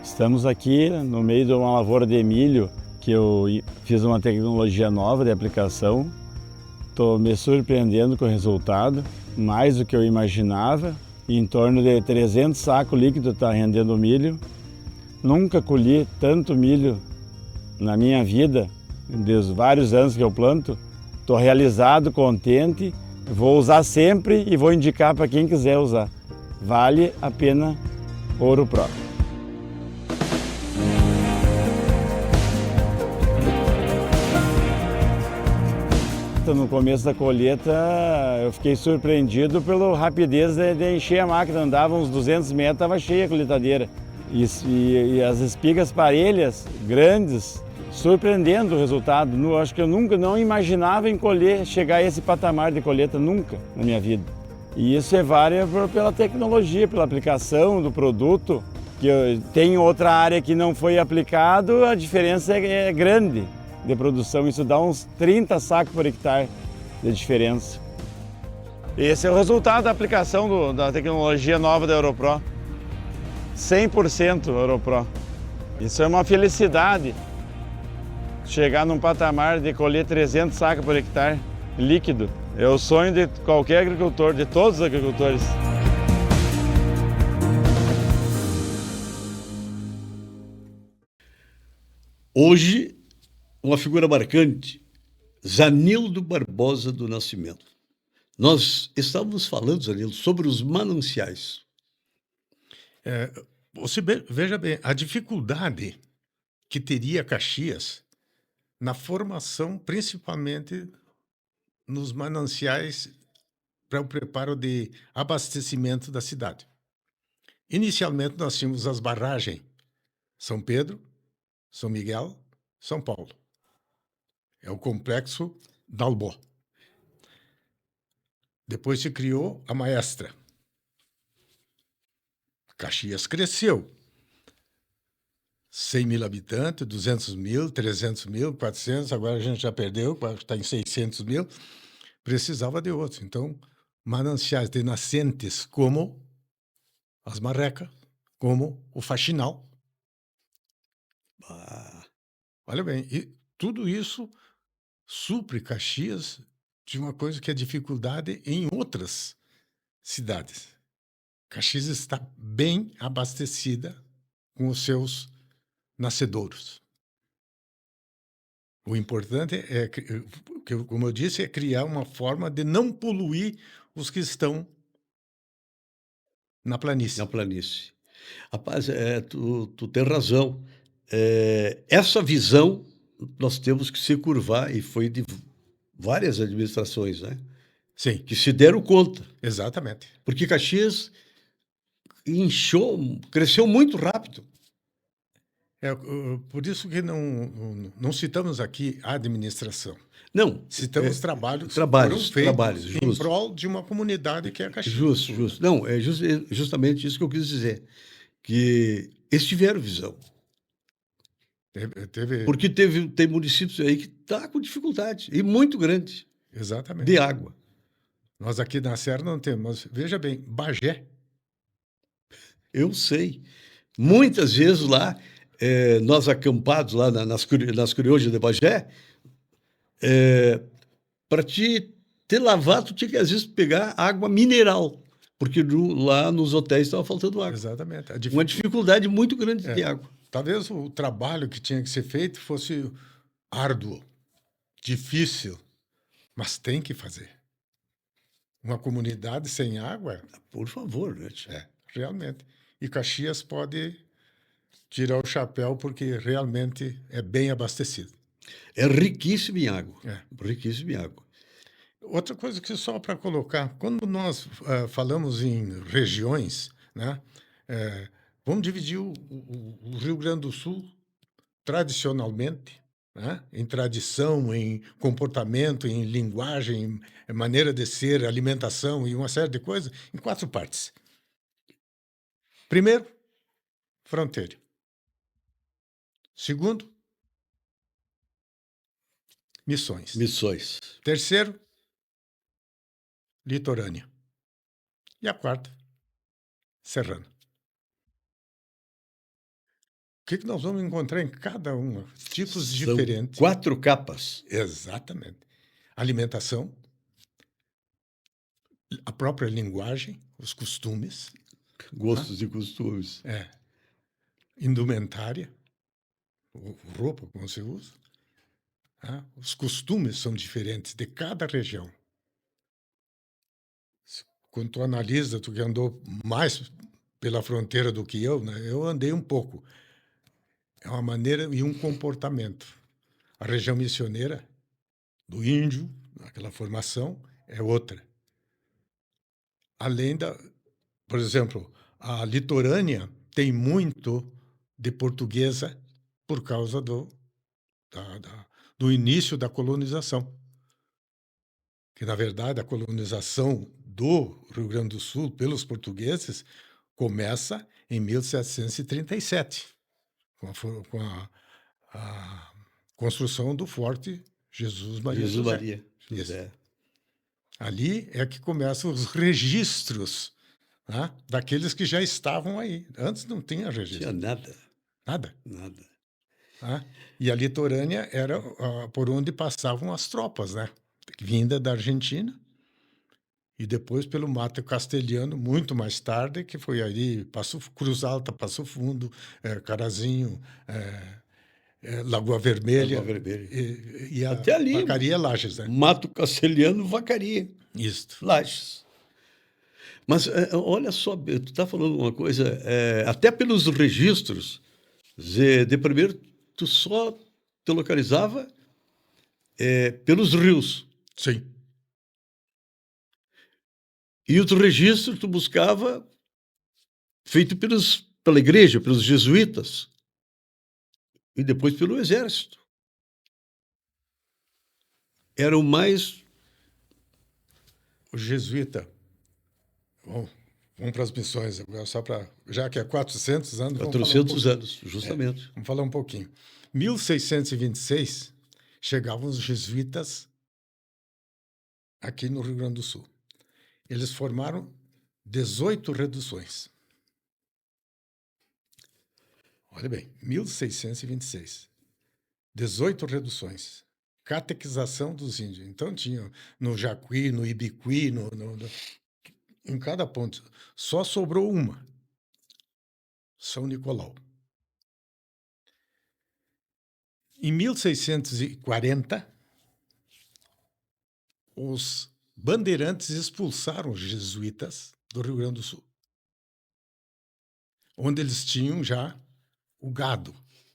Estamos aqui no meio de uma lavoura de milho que eu fiz uma tecnologia nova de aplicação. Estou me surpreendendo com o resultado, mais do que eu imaginava. Em torno de 300 sacos líquidos está rendendo milho. Nunca colhi tanto milho na minha vida, dos vários anos que eu planto. Estou realizado, contente, vou usar sempre e vou indicar para quem quiser usar. Vale a pena Ouro Pro. No começo da colheita, eu fiquei surpreendido pela rapidez de encher a máquina. Andava uns 200 metros, estava cheia a colheitadeira. E as espigas parelhas, grandes, surpreendendo o resultado. Acho que eu nunca não imaginava chegar a esse patamar de colheita, nunca na minha vida. E isso é válido pela tecnologia, pela aplicação do produto. Que tem outra área que não foi aplicado, a diferença é grande de produção, isso dá uns 30 sacos por hectare de diferença. Esse é o resultado da aplicação da tecnologia nova da EuroPro. 100% EuroPro. Isso é uma felicidade, chegar num patamar de colher 300 sacos por hectare líquido. É o sonho de qualquer agricultor, de todos os agricultores. Hoje, uma figura marcante, Zanildo Barbosa do Nascimento. Nós estávamos falando, Zanildo, sobre os mananciais. Você veja bem, a dificuldade que teria Caxias na formação, principalmente nos mananciais para o preparo de abastecimento da cidade. Inicialmente, nós tínhamos as barragens São Pedro, São Miguel, São Paulo. É o Complexo Dalbó. Depois se criou a Maestra. Caxias cresceu. 100 mil habitantes, 200 mil, 300 mil, 400, agora a gente já perdeu, está em 600 mil. Precisava de outros. Então, mananciais de nascentes como as marrecas, como o faxinal. Olha bem, e tudo isso supre Caxias de uma coisa que é dificuldade em outras cidades. Caxias está bem abastecida com os seus nascedouros. O importante é, como eu disse, é criar uma forma de não poluir os que estão na planície. Na planície. Rapaz, tu tem razão. Essa visão nós temos que se curvar, e foi de várias administrações, né? Sim, Que se deram conta. exatamente. Porque Caxias inchou, cresceu muito rápido. Por isso que não citamos aqui a administração. Não, Citamos trabalhos que trabalhos, foram feitos trabalhos, em justo. prol de uma comunidade que é Caxias. Justo. Não, é justamente isso que eu quis dizer. Que eles tiveram visão. Porque tem municípios aí que estão com dificuldade, e muito grande, Exatamente. de água. Nós aqui na Serra não temos, mas veja bem, Bagé. Eu sei. Muitas vezes lá, nós acampados lá nas Criojas de Bagé, para te lavar, tu tinha que às vezes pegar água mineral, porque lá nos hotéis estava faltando água. Exatamente. Uma dificuldade muito grande de água. Talvez o trabalho que tinha que ser feito fosse árduo, difícil, mas tem que fazer. Uma comunidade sem água, Por favor, né? realmente. E Caxias pode tirar o chapéu porque realmente é bem abastecido. É riquíssimo em água. É. Riquíssimo em água. Outra coisa que só para colocar, quando nós falamos em regiões, né, vamos dividir o Rio Grande do Sul tradicionalmente, né, em tradição, em comportamento, em linguagem, em maneira de ser, alimentação e uma série de coisas, em 4 partes. Primeiro, fronteira. Segundo, missões. Missões. Terceiro, litorânea. E a quarta, serrana. O que nós vamos encontrar em cada uma? Tipos São diferentes. 4 capas. Exatamente. Alimentação, a própria linguagem, os costumes, Gostos e costumes. indumentária, roupa, como se usa. Os costumes são diferentes de cada região. Quando tu analisa, tu que andou mais pela fronteira do que eu, né? Eu andei um pouco. É uma maneira e um comportamento. A região missioneira do índio, aquela formação, é outra. Além da, por exemplo, a litorânea tem muito de portuguesa por causa do início da colonização. Que, na verdade, a colonização do Rio Grande do Sul pelos portugueses começa em 1737, com a construção do Forte Jesus Maria Jesus José. Maria José. Ali é que começam os registros, né, daqueles que já estavam aí. Antes não tinha Não registro. tinha nada. Nada. Nada. Né? E a litorânea era por onde passavam as tropas, né? Vinda da Argentina e depois pelo Mato Castelhano, muito mais tarde, que foi ali Cruz Alta, Passo Fundo, Carazinho, Lagoa Vermelha. Lagoa Vermelha. E a Até ali. Vacaria Lages, né? Mato Castelhano, Vacaria. Isso. Lages. Mas olha só, tu está falando uma coisa, até pelos registros, de primeiro, tu só te localizava pelos rios. Sim. E outro registro tu buscava feito pela igreja, pelos jesuítas. E depois pelo exército. era o mais... O jesuíta. Bom, vamos para as missões agora, já que é 400 anos, vamos falar 400 anos, justamente. vamos falar um pouquinho. 1626, chegavam os jesuítas aqui no Rio Grande do Sul. Eles formaram 18 reduções. Olha bem, 1626. 18 reduções. Catequização dos índios. Então tinha no Jacuí, no Ibicuí, em cada ponto. Só sobrou uma. São Nicolau. Em 1640, os bandeirantes expulsaram os jesuítas do Rio Grande do Sul, onde eles tinham já o gado,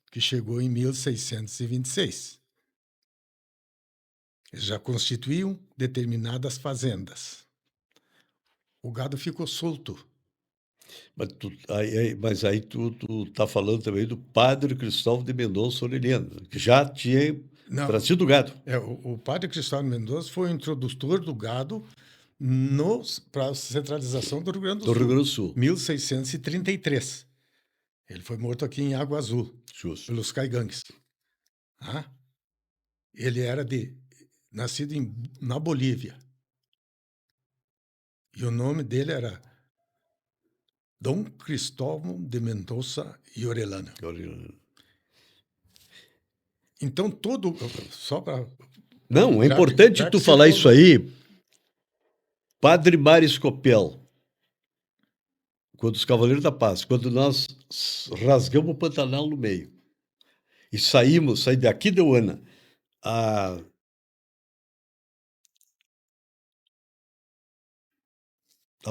que chegou em 1626. Eles já constituíam determinadas fazendas. O gado ficou solto. Mas aí tu tá falando também do padre Cristóvão de Mendonça Aureliano, que já tinha trazido o gado. O padre Cristóvão Mendonça foi o introdutor do gado para a centralização do Rio Grande do Sul. 1633. Ele foi morto aqui em Água Azul, Justo. pelos caigangues. Ele era nascido na Bolívia. E o nome dele era Dom Cristóvão de Mendonça e Orellana. Então, só para... Não, é importante tu falar isso aí. Padre Mário Scopel, quando os Cavaleiros da Paz, quando nós rasgamos o Pantanal no meio e saí daqui de Uana a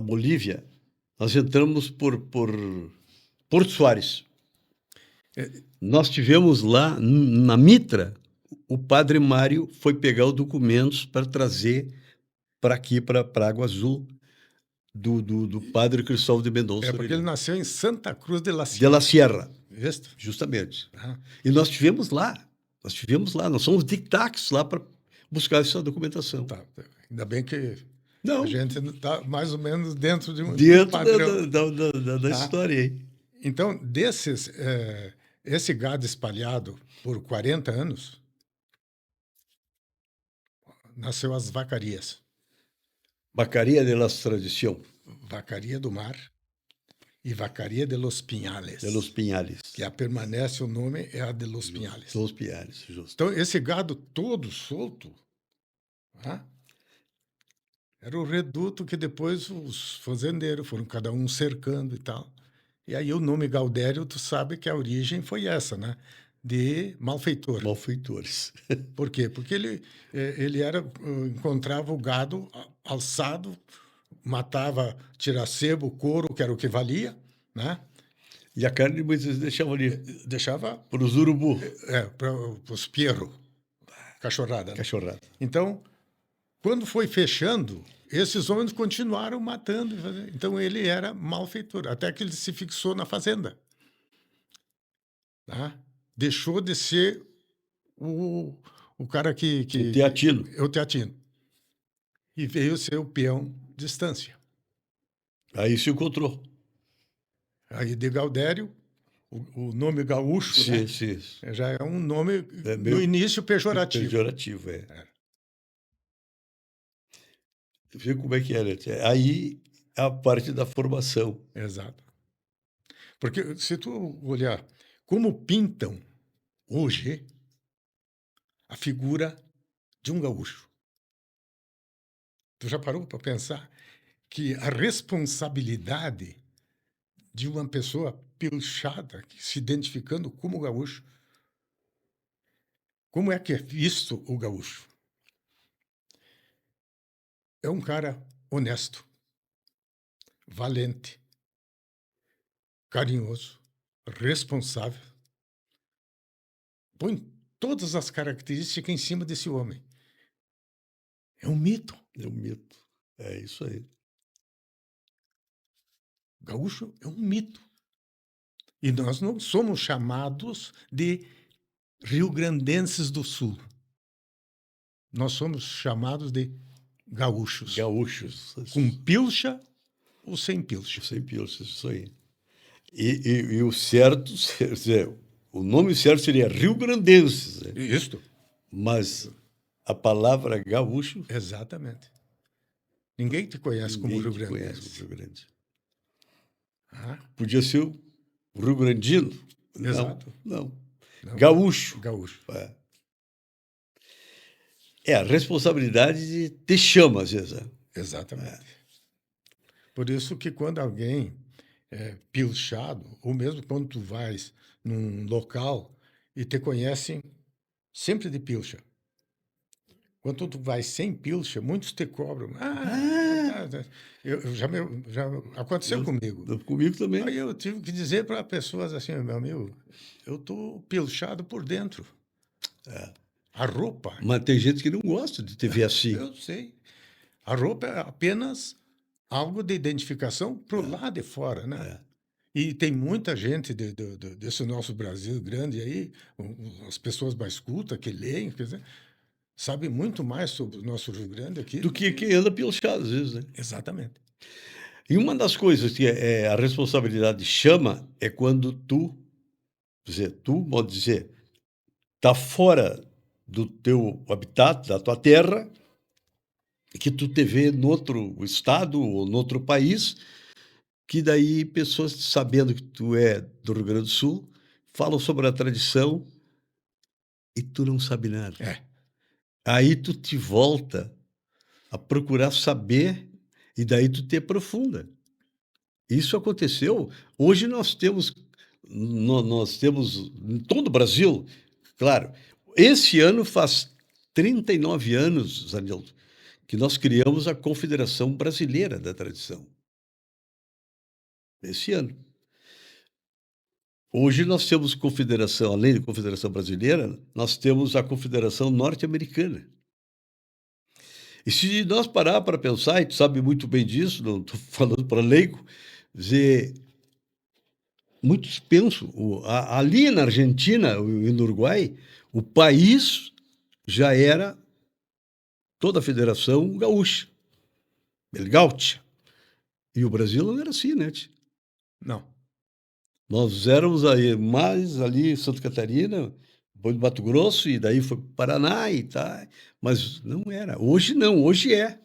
Bolívia, nós entramos por Porto Soares. Nós tivemos lá, na Mitra, o padre Mário foi pegar os documentos para trazer para aqui, para Água Azul, do padre Cristóvão de Mendonça. Porque ele nasceu em Santa Cruz de la Sierra. De la Sierra. Visto? Justamente. E nós tivemos lá, nós somos tic-tacs lá para buscar essa documentação. Tá. Ainda bem que Não. a gente está mais ou menos dentro de um padrão. Da história aí. Então, esse gado espalhado por 40 anos, nasceu as vacarias. Vacaria de las Tradición. Vacaria do Mar e Vacaria de los Pinhales. De los Pinhales. Que permanece o nome, é a de los Pinhales. Los Pinhales, justo. Então, esse gado todo solto, era o reduto que depois os fazendeiros foram cada um cercando e tal. E aí o nome Gaudério, tu sabe que a origem foi essa, né? De malfeitor. Malfeitores. Por quê? Porque ele encontrava o gado alçado, matava tiracebo, couro, que era o que valia, né? E a carne muitas vezes deixava ali. Deixava... Para os urubu. Para os pierro. Cachorrada. Né? Cachorrada. Então, quando foi fechando, esses homens continuaram matando. Então, ele era malfeitor, até que ele se fixou na fazenda. Tá? Deixou de ser o cara que... O teatino. O teatino. E veio ser o peão de estância. Aí se encontrou. Aí de Gaudério, o nome gaúcho, né? Sim. Já é um nome, no início, pejorativo. Pejorativo, Viu como é que era? Aí a parte da formação. Exato. Porque se tu olhar como pintam hoje a figura de um gaúcho, tu já parou para pensar que a responsabilidade de uma pessoa pilchada, se identificando como gaúcho, como é que é visto o gaúcho? É um cara honesto, valente, carinhoso, responsável. Põe todas as características em cima desse homem. É um mito. É um mito. É isso aí. Gaúcho é um mito. E nós não somos chamados de rio-grandenses do Sul. nós somos chamados de gaúchos. Gaúchos. Com pilcha ou sem pilcha. Sem pilcha, isso aí. E o certo, quer dizer, o nome certo seria rio-grandenses, né? Isto. Mas a palavra gaúcho, Exatamente. Ninguém te conhece como ninguém Rio te Grande. conhece como Rio Grande. Ah, Podia ser o Rio Grandino. Exato. Não. não. Gaúcho. Gaúcho. A responsabilidade te chama, às vezes. Né? Exatamente. Por isso que quando alguém é pilchado, ou mesmo quando tu vais num local e te conhecem sempre de pilcha. Quando tu vai sem pilcha, muitos te cobram. Já aconteceu comigo. Comigo também. Aí eu tive que dizer para pessoas assim, meu amigo, eu tô pilchado por dentro. A roupa, Mas tem gente que não gosta de te ver assim. eu sei. A roupa é apenas algo de identificação pro lado de fora, né? E tem muita gente desse nosso Brasil grande aí, as pessoas mais cultas que leem, quer dizer, sabem muito mais sobre o nosso Rio Grande aqui. Do que quem anda pilchado, às vezes, né? Exatamente. E uma das coisas que a responsabilidade chama é quando tu, modo de dizer, tá fora do teu habitat, da tua terra, que tu te vê no outro estado ou no outro país, que daí pessoas sabendo que tu é do Rio Grande do Sul, falam sobre a tradição e tu não sabe nada. É. Aí tu te volta a procurar saber e daí tu te aprofunda. Isso aconteceu. Hoje nós temos em todo o Brasil, claro, esse ano faz 39 anos, Zanildo, que nós criamos a Confederação Brasileira da Tradição. Esse ano. Hoje nós temos confederação, além da Confederação Brasileira, nós temos a Confederação Norte-Americana. E se nós parar para pensar, e tu sabe muito bem disso, não estou falando para leigo, dizer, muitos pensam, ali na Argentina e no Uruguai, o país já era toda a federação gaúcha, gaúcha. E o Brasil não era assim, né? Não. Nós éramos aí mais ali em Santa Catarina, depois do Mato Grosso, e daí foi para o Paraná e tá, mas não era. Hoje não, hoje é.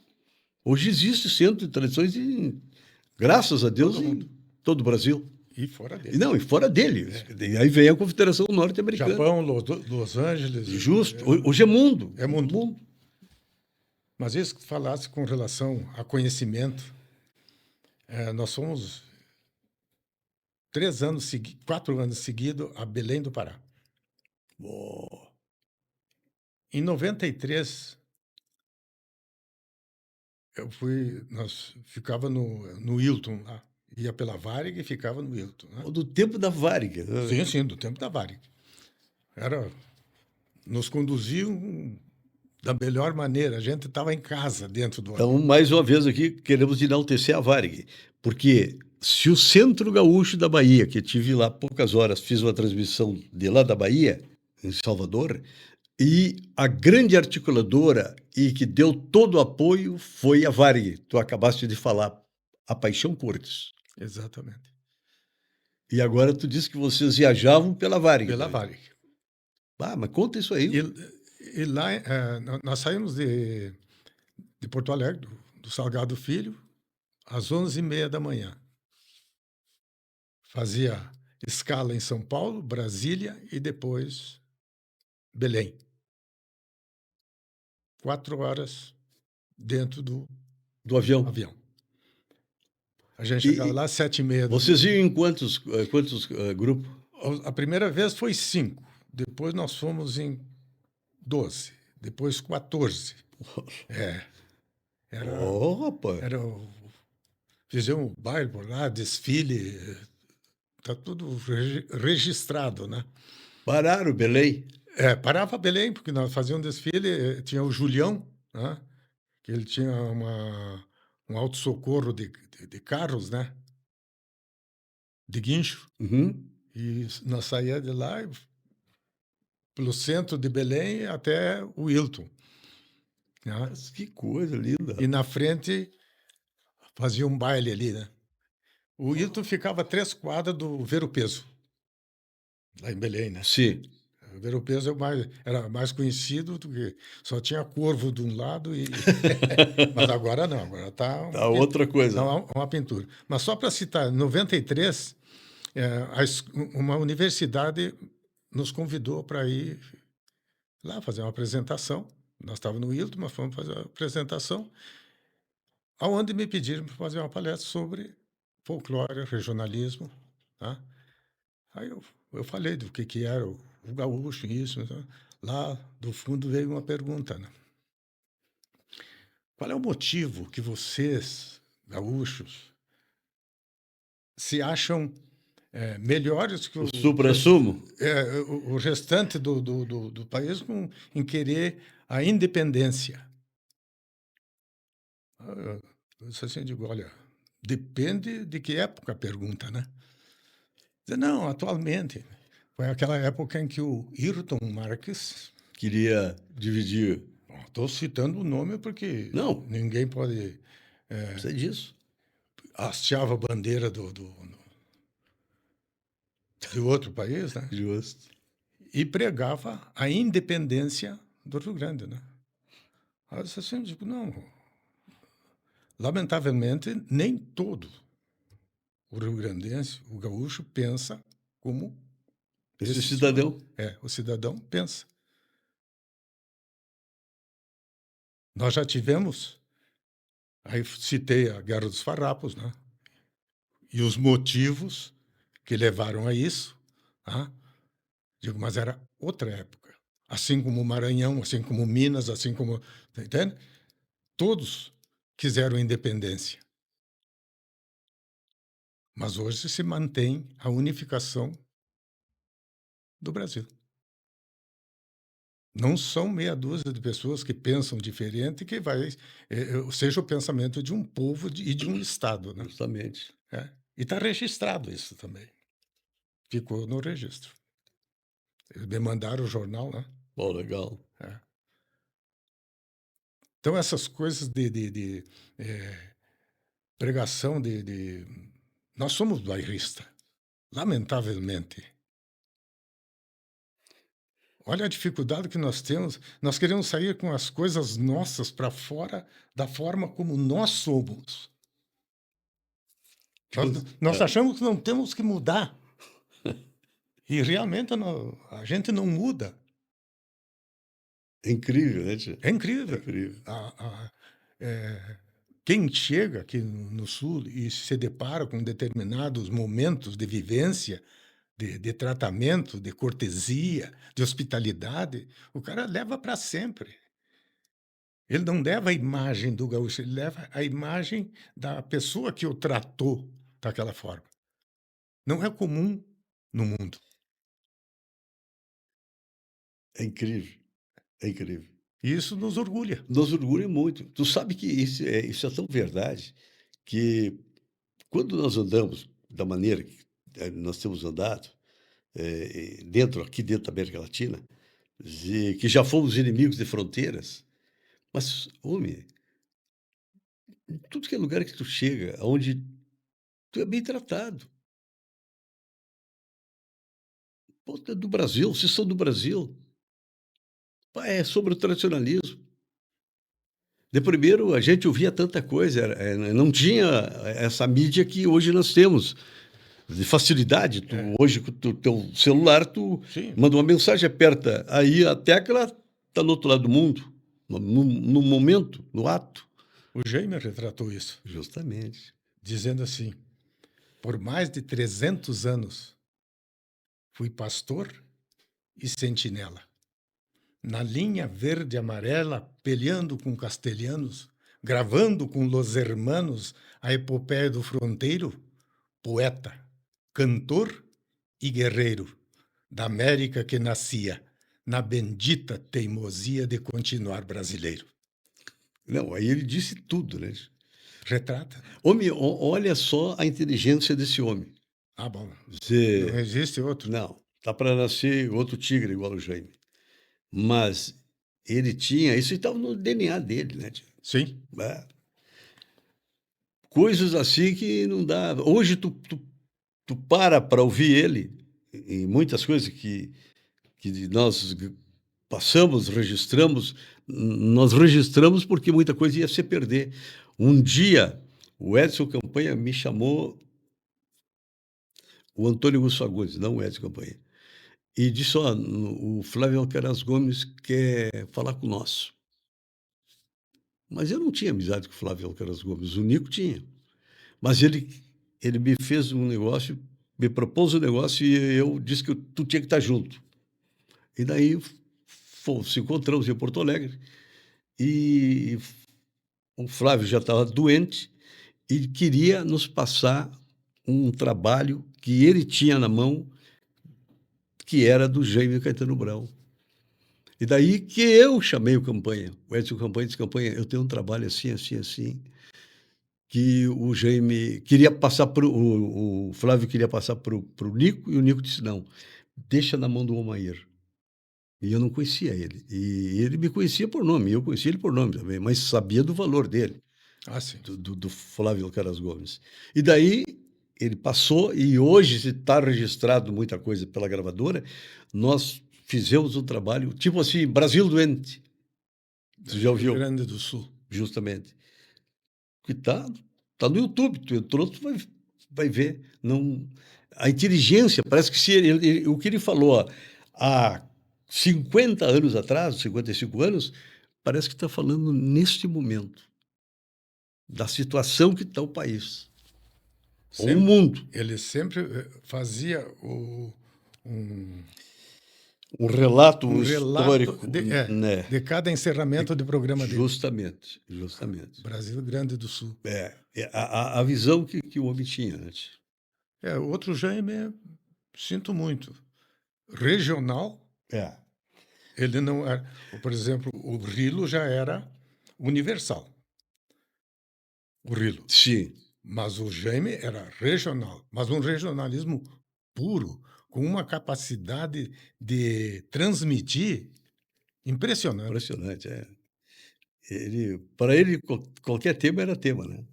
Hoje existe centro de tradições, graças a Deus, em todo o Brasil. E fora E dele. não, e fora dele. E aí vem a Confederação Norte-Americana. Japão, Los Angeles. Justo. Hoje é mundo. É mundo. Mas isso que tu falasse com relação a conhecimento, nós fomos 4 anos seguidos a Belém do Pará. Oh. Em 93, nós ficava no Hilton lá. Ia pela Varig e ficava no Hilton. Né? Do tempo da Varig. Sim, do tempo da Varig. Nos conduziam da melhor maneira. A gente estava em casa dentro do Então, mais uma vez aqui, queremos enaltecer a Varig, porque se o Centro Gaúcho da Bahia, que tive lá poucas horas, fiz uma transmissão de lá da Bahia, em Salvador, e a grande articuladora e que deu todo o apoio foi a Varig. Tu acabaste de falar, a Paixão Cortes. Exatamente. E agora tu disse que vocês viajavam pela Varig. Pela Varig. Mas conta isso aí. E lá, nós saímos de Porto Alegre, do Salgado Filho, às 11h30 da manhã. Fazia escala em São Paulo, Brasília e depois Belém. 4 horas dentro do avião. A gente chegava lá às 7h30. Vocês iam em quantos grupos? A primeira vez foi 5. Depois nós fomos em 12. Depois 14. Fizemos um baile por lá, desfile. Está tudo registrado, né? Pararam Belém? Parava Belém, porque nós fazíamos um desfile. Tinha o Julião, né? Que ele tinha um auto-socorro de carros, né? De guincho. Uhum. E nós saíamos de lá pelo centro de Belém até o Hilton. né? Mas que coisa linda. E na frente fazia um baile ali, né? O Hilton ficava a 3 quadras do Ver o Peso, lá em Belém, né? Sim. O Ver o Peso era mais conhecido do que só tinha corvo de um lado e mas agora não, agora tá Tá outra coisa. uma pintura. Mas só para citar, em 93, uma universidade nos convidou para ir lá fazer uma apresentação. Nós estávamos no Hilton, mas fomos fazer uma apresentação, aonde me pediram para fazer uma palestra sobre folclore, regionalismo, tá? Aí eu falei do que era o gaúcho, isso, né? Lá do fundo veio uma pergunta, né? Qual é o motivo que vocês, gaúchos, se acham melhores que O suprassumo? o restante do país em querer a independência? Eu disse assim, digo, olha, depende de que época a pergunta, né? Diz, não, atualmente. Foi aquela época em que o Ayrton Marques, Queria dividir. estou citando o nome porque Não. ninguém pode Precisa disso. hasteava a bandeira de outro país, né? Justo. E pregava a independência do Rio Grande, né? Aí eu disse assim, digo, não, lamentavelmente, nem todo o rio-grandense, o gaúcho, pensa como Esse cidadão. o cidadão pensa. Nós já tivemos, aí citei a Guerra dos Farrapos, né? E os motivos que levaram a isso, tá? Digo, mas era outra época. Assim como o Maranhão, assim como Minas, assim como... Tá entendendo? Todos quiseram independência. Mas hoje se mantém a unificação do Brasil. Não são meia dúzia de pessoas que pensam diferente que seja o pensamento de um povo e de um Estado, né? Justamente. E está registrado isso também. Ficou no registro. Eles me mandaram o jornal, né? Bom, legal. Então, essas coisas de pregação Nós somos bairristas, lamentavelmente. Olha a dificuldade que nós temos. Nós queremos sair com as coisas nossas para fora da forma como nós somos. Nós achamos que não temos que mudar. E realmente a gente não muda. É incrível, né, tia? É incrível. É incrível. Quem chega aqui no Sul e se depara com determinados momentos de vivência, de tratamento, de cortesia, de hospitalidade, o cara leva para sempre. Ele não leva a imagem do gaúcho, ele leva a imagem da pessoa que o tratou daquela forma. Não é comum no mundo. É incrível. É incrível. E isso nos orgulha. Nos orgulha muito. Tu sabe que isso é tão verdade que quando nós andamos da maneira que nós temos andado, aqui dentro da América Latina, que já fomos inimigos de fronteiras, mas, homem, em tudo que é lugar que tu chega, onde tu é bem tratado. Pô, tu é do Brasil, vocês são do Brasil. Pá, é sobre o tradicionalismo. De primeiro, a gente ouvia tanta coisa, não tinha essa mídia que hoje nós temos, de facilidade. Hoje, com o teu celular, tu Sim. manda uma mensagem, aperta aí a tecla, está no outro lado do mundo, no momento, no ato. O Jaime retratou isso, Justamente. dizendo assim: por mais de 300 anos, fui pastor e sentinela. Na linha verde e amarela, peleando com castelhanos, gravando com los hermanos a epopeia do fronteiro, poeta, cantor e guerreiro da América que nascia na bendita teimosia de continuar brasileiro. Não, aí ele disse tudo, né? Retrata. Homem, olha só a inteligência desse homem. Ah, bom. Você... Não existe outro. Não, tá para nascer outro tigre igual o Jaime. Mas ele tinha, isso estava no DNA dele, né, tio? Sim. É. Coisas assim que não dá. Hoje tu para ouvir ele, e muitas coisas que nós passamos, registramos, nós registramos porque muita coisa ia se perder. Um dia, o Edson Campanha me chamou, o Antônio Augusto Fagundes, não o Edson Campanha, e disse: ó, o Flávio Alcaraz Gomes quer falar com nós. Mas eu não tinha amizade com o Flávio Alcaraz Gomes, o Nico tinha. Mas ele me fez um negócio, me propôs um negócio e eu disse que tu tinha que estar junto. E daí se encontramos em Porto Alegre e o Flávio já estava doente e queria nos passar um trabalho que ele tinha na mão, que era do Jaime Caetano Brown. E daí que eu chamei o Campanha, o Edson Campanha disse: Campanha, eu tenho um trabalho assim, assim, assim, que o Jaime queria passar para o Flávio queria passar para o Nico, e o Nico disse: não, deixa na mão do Omair. E eu não conhecia ele. E ele me conhecia por nome, eu conhecia ele por nome também, mas sabia do valor dele, Ah, sim. do Flávio Alcaraz Gomes. E daí ele passou, e hoje, se está registrado muita coisa pela gravadora, nós fizemos um trabalho, tipo assim, Brasil Doente. Você já ouviu? Rio Grande do Sul. Justamente. Que tá no YouTube, tu entrou, tu vai ver. Não, a inteligência, parece que se o que ele falou ó, há 50 anos atrás, 55 anos, parece que está falando neste momento, da situação que está o país, ou o mundo. Ele sempre fazia Um relato um histórico, relato né? de cada encerramento de programa dele. Justamente. Brasil Grande do Sul. A visão que o homem tinha, né? Outro Jaime, sinto muito. Regional, ele não era. Por exemplo, o Rilo já era universal. O Rilo. Sim. Mas o Jaime era regional, mas um regionalismo puro, com uma capacidade de transmitir impressionante. Impressionante, para ele, qualquer tema era tema, né?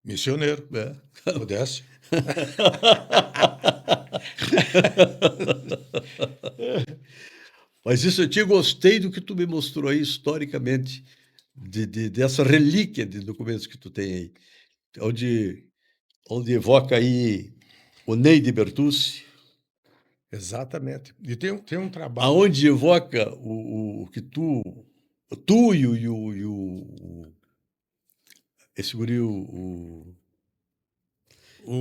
Missioneiro. Modéstia. Mas isso eu te gostei do que tu me mostrou aí historicamente, dessa relíquia de documentos que tu tem aí, onde evoca aí o Ney de Bertucci, Exatamente. E tem um trabalho. aonde evoca o que tu e esse guri, O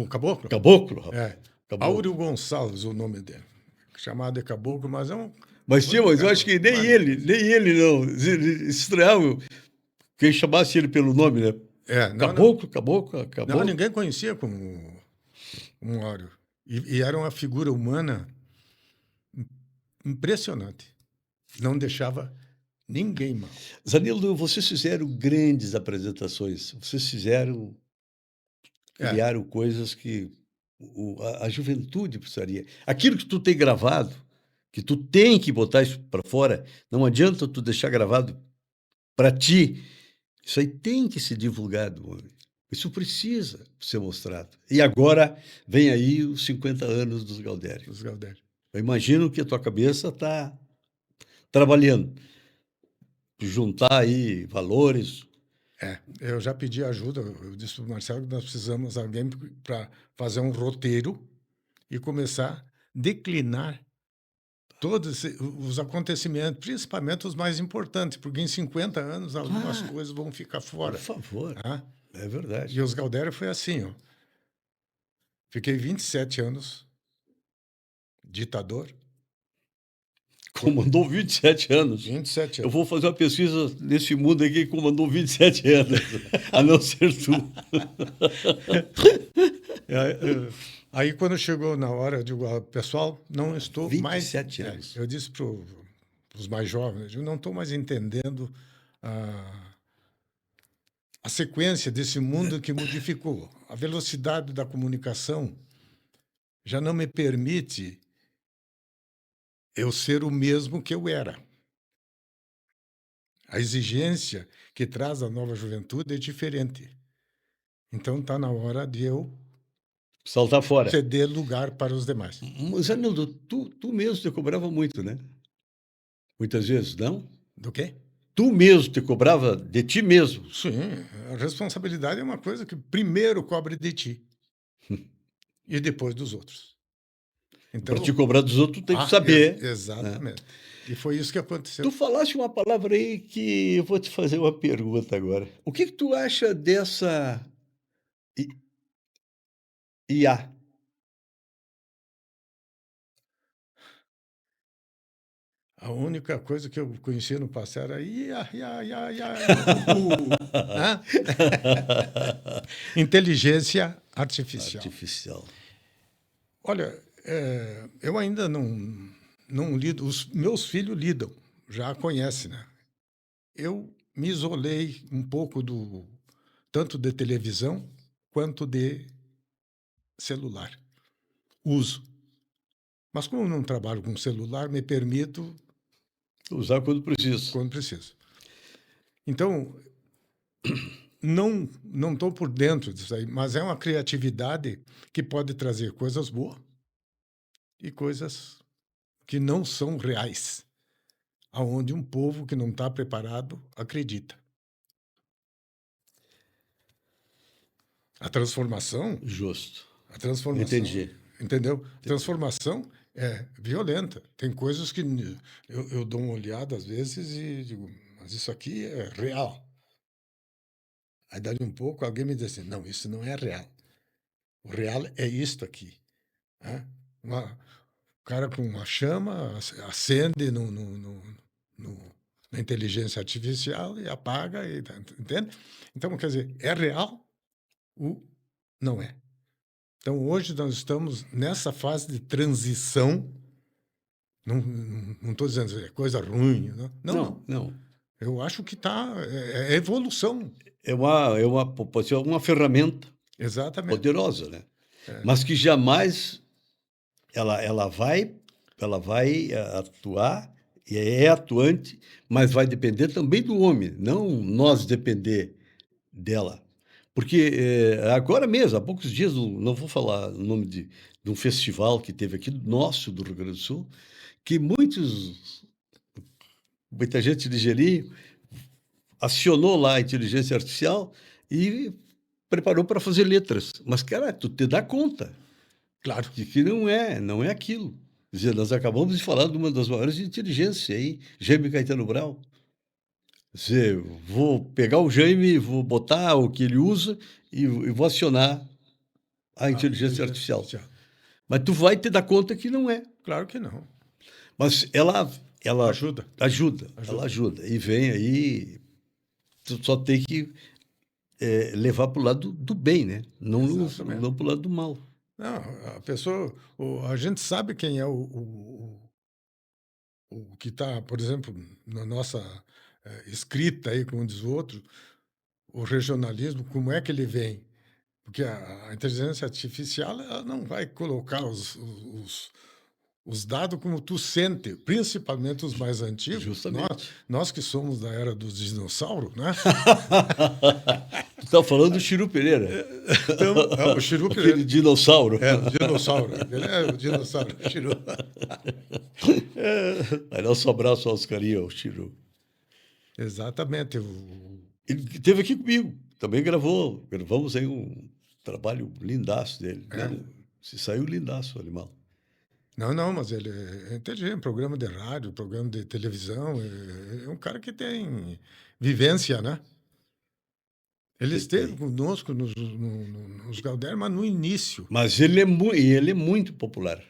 Caboclo? Caboclo, rapaz. Caboclo. Áureo Gonçalves, o nome dele. Chamado de Caboclo, mas é um. Mas eu acho que nem ele não. Estranhava quem chamasse ele pelo nome, né? Caboclo. Não, ninguém conhecia como um Áureo. E era uma figura humana impressionante. Não deixava ninguém mal. Zanildo, vocês fizeram grandes apresentações. Vocês criaram coisas que a juventude precisaria. Aquilo que tu tem gravado, que tu tem que botar isso para fora, não adianta tu deixar gravado para ti. Isso aí tem que ser divulgado, homem. Isso precisa ser mostrado. E agora vem aí os 50 anos dos Galdério. Eu imagino que a tua cabeça está trabalhando. Juntar aí valores. Eu já pedi ajuda, eu disse para o Marcelo que nós precisamos de alguém para fazer um roteiro e começar a declinar todos os acontecimentos, principalmente os mais importantes, porque em 50 anos algumas coisas vão ficar fora. Por favor, é verdade. E os Galdério foi assim, ó. Fiquei 27 anos ditador. Comandou 27 anos. 27 anos. Eu vou fazer uma pesquisa nesse mundo aqui que comandou 27 anos, a não ser tu. Aí, quando chegou na hora, eu digo, pessoal, não estou 27 mais... 27 anos. Eu disse para os mais jovens, eu não estou mais entendendo a sequência desse mundo que modificou. A velocidade da comunicação já não me permite eu ser o mesmo que eu era. A exigência que traz a nova juventude é diferente. Então está na hora de eu Saltar fora. ceder lugar para os demais. Mas, Arnaldo, tu mesmo te cobrava muito, né? Muitas vezes, não? Do quê? Tu mesmo te cobrava de ti mesmo. Sim, a responsabilidade é uma coisa que primeiro cobre de ti e depois dos outros. Então, Para te cobrar dos outros, tu tem que saber. Exatamente. E foi isso que aconteceu. Tu falaste uma palavra aí que eu vou te fazer uma pergunta agora. O que tu acha dessa IA? A única coisa que eu conhecia no passado era hã? Inteligência artificial. Artificial. Olha, eu ainda não lido, os meus filhos lidam, já conhecem, né? Eu me isolei um pouco tanto de televisão quanto de celular. Uso. Mas como eu não trabalho com celular, me permito Usar quando precisa. quando preciso. Então, não estou por dentro disso aí, mas é uma criatividade que pode trazer coisas boas e coisas que não são reais, aonde um povo que não está preparado acredita. A transformação, Justo. Entendi. Entendeu? Transformação é violenta. Tem coisas que eu dou uma olhada às vezes e digo, mas isso aqui é real. Aí dali um pouco alguém me diz assim, não, isso não é real. O real é isto aqui. Né? O cara com uma chama acende na inteligência artificial e apaga, entende? Então, quer dizer, é real? Não é. Então, hoje nós estamos nessa fase de transição. Não estou dizendo que é coisa ruim. Não. Eu acho que é evolução. Pode ser uma ferramenta Exatamente. poderosa, né? Mas que jamais ela vai atuar, e é atuante, mas vai depender também do homem, não nós depender dela. Porque agora mesmo, há poucos dias, não vou falar o nome de um festival que teve aqui, nosso, do Rio Grande do Sul, que muita gente de Ligeirinho acionou lá a inteligência artificial e preparou para fazer letras. Mas, cara, tu te dá conta Claro. de que não é aquilo. Quer dizer, nós acabamos de falar de uma das maiores inteligências aí, Jaime Caetano Brau. Dizer, vou pegar o Jaime, vou botar o que ele usa e vou acionar a inteligência artificial. Mas tu vai te dar conta que não é. Claro que não. Mas ela Ajuda. Ela ajuda. E vem aí, tu só tem que levar para o lado do bem, né? Não para o lado do mal. Não, a pessoa, a gente sabe quem é o que está, por exemplo, na nossa escrita aí, como diz o outro, o regionalismo, como é que ele vem? Porque a inteligência artificial ela não vai colocar os dados como tu sente, principalmente os mais antigos. Justamente. Nós que somos da era dos dinossauros, né? Tu está falando do Chiru Pereira. Então, o Chiru Pereira. Aquele dinossauro. O dinossauro. Ele é o dinossauro, o Chiru. Aí nosso abraço aos carinhos, ao Chiru. Exatamente. Ele esteve aqui comigo, também gravamos aí um trabalho lindaço dele. Se saiu lindaço o animal. Não, mas ele é inteligente, programa de rádio, programa de televisão, é um cara que tem vivência, né? Ele esteve conosco nos Galdério, mas no início. Mas ele é muito popular.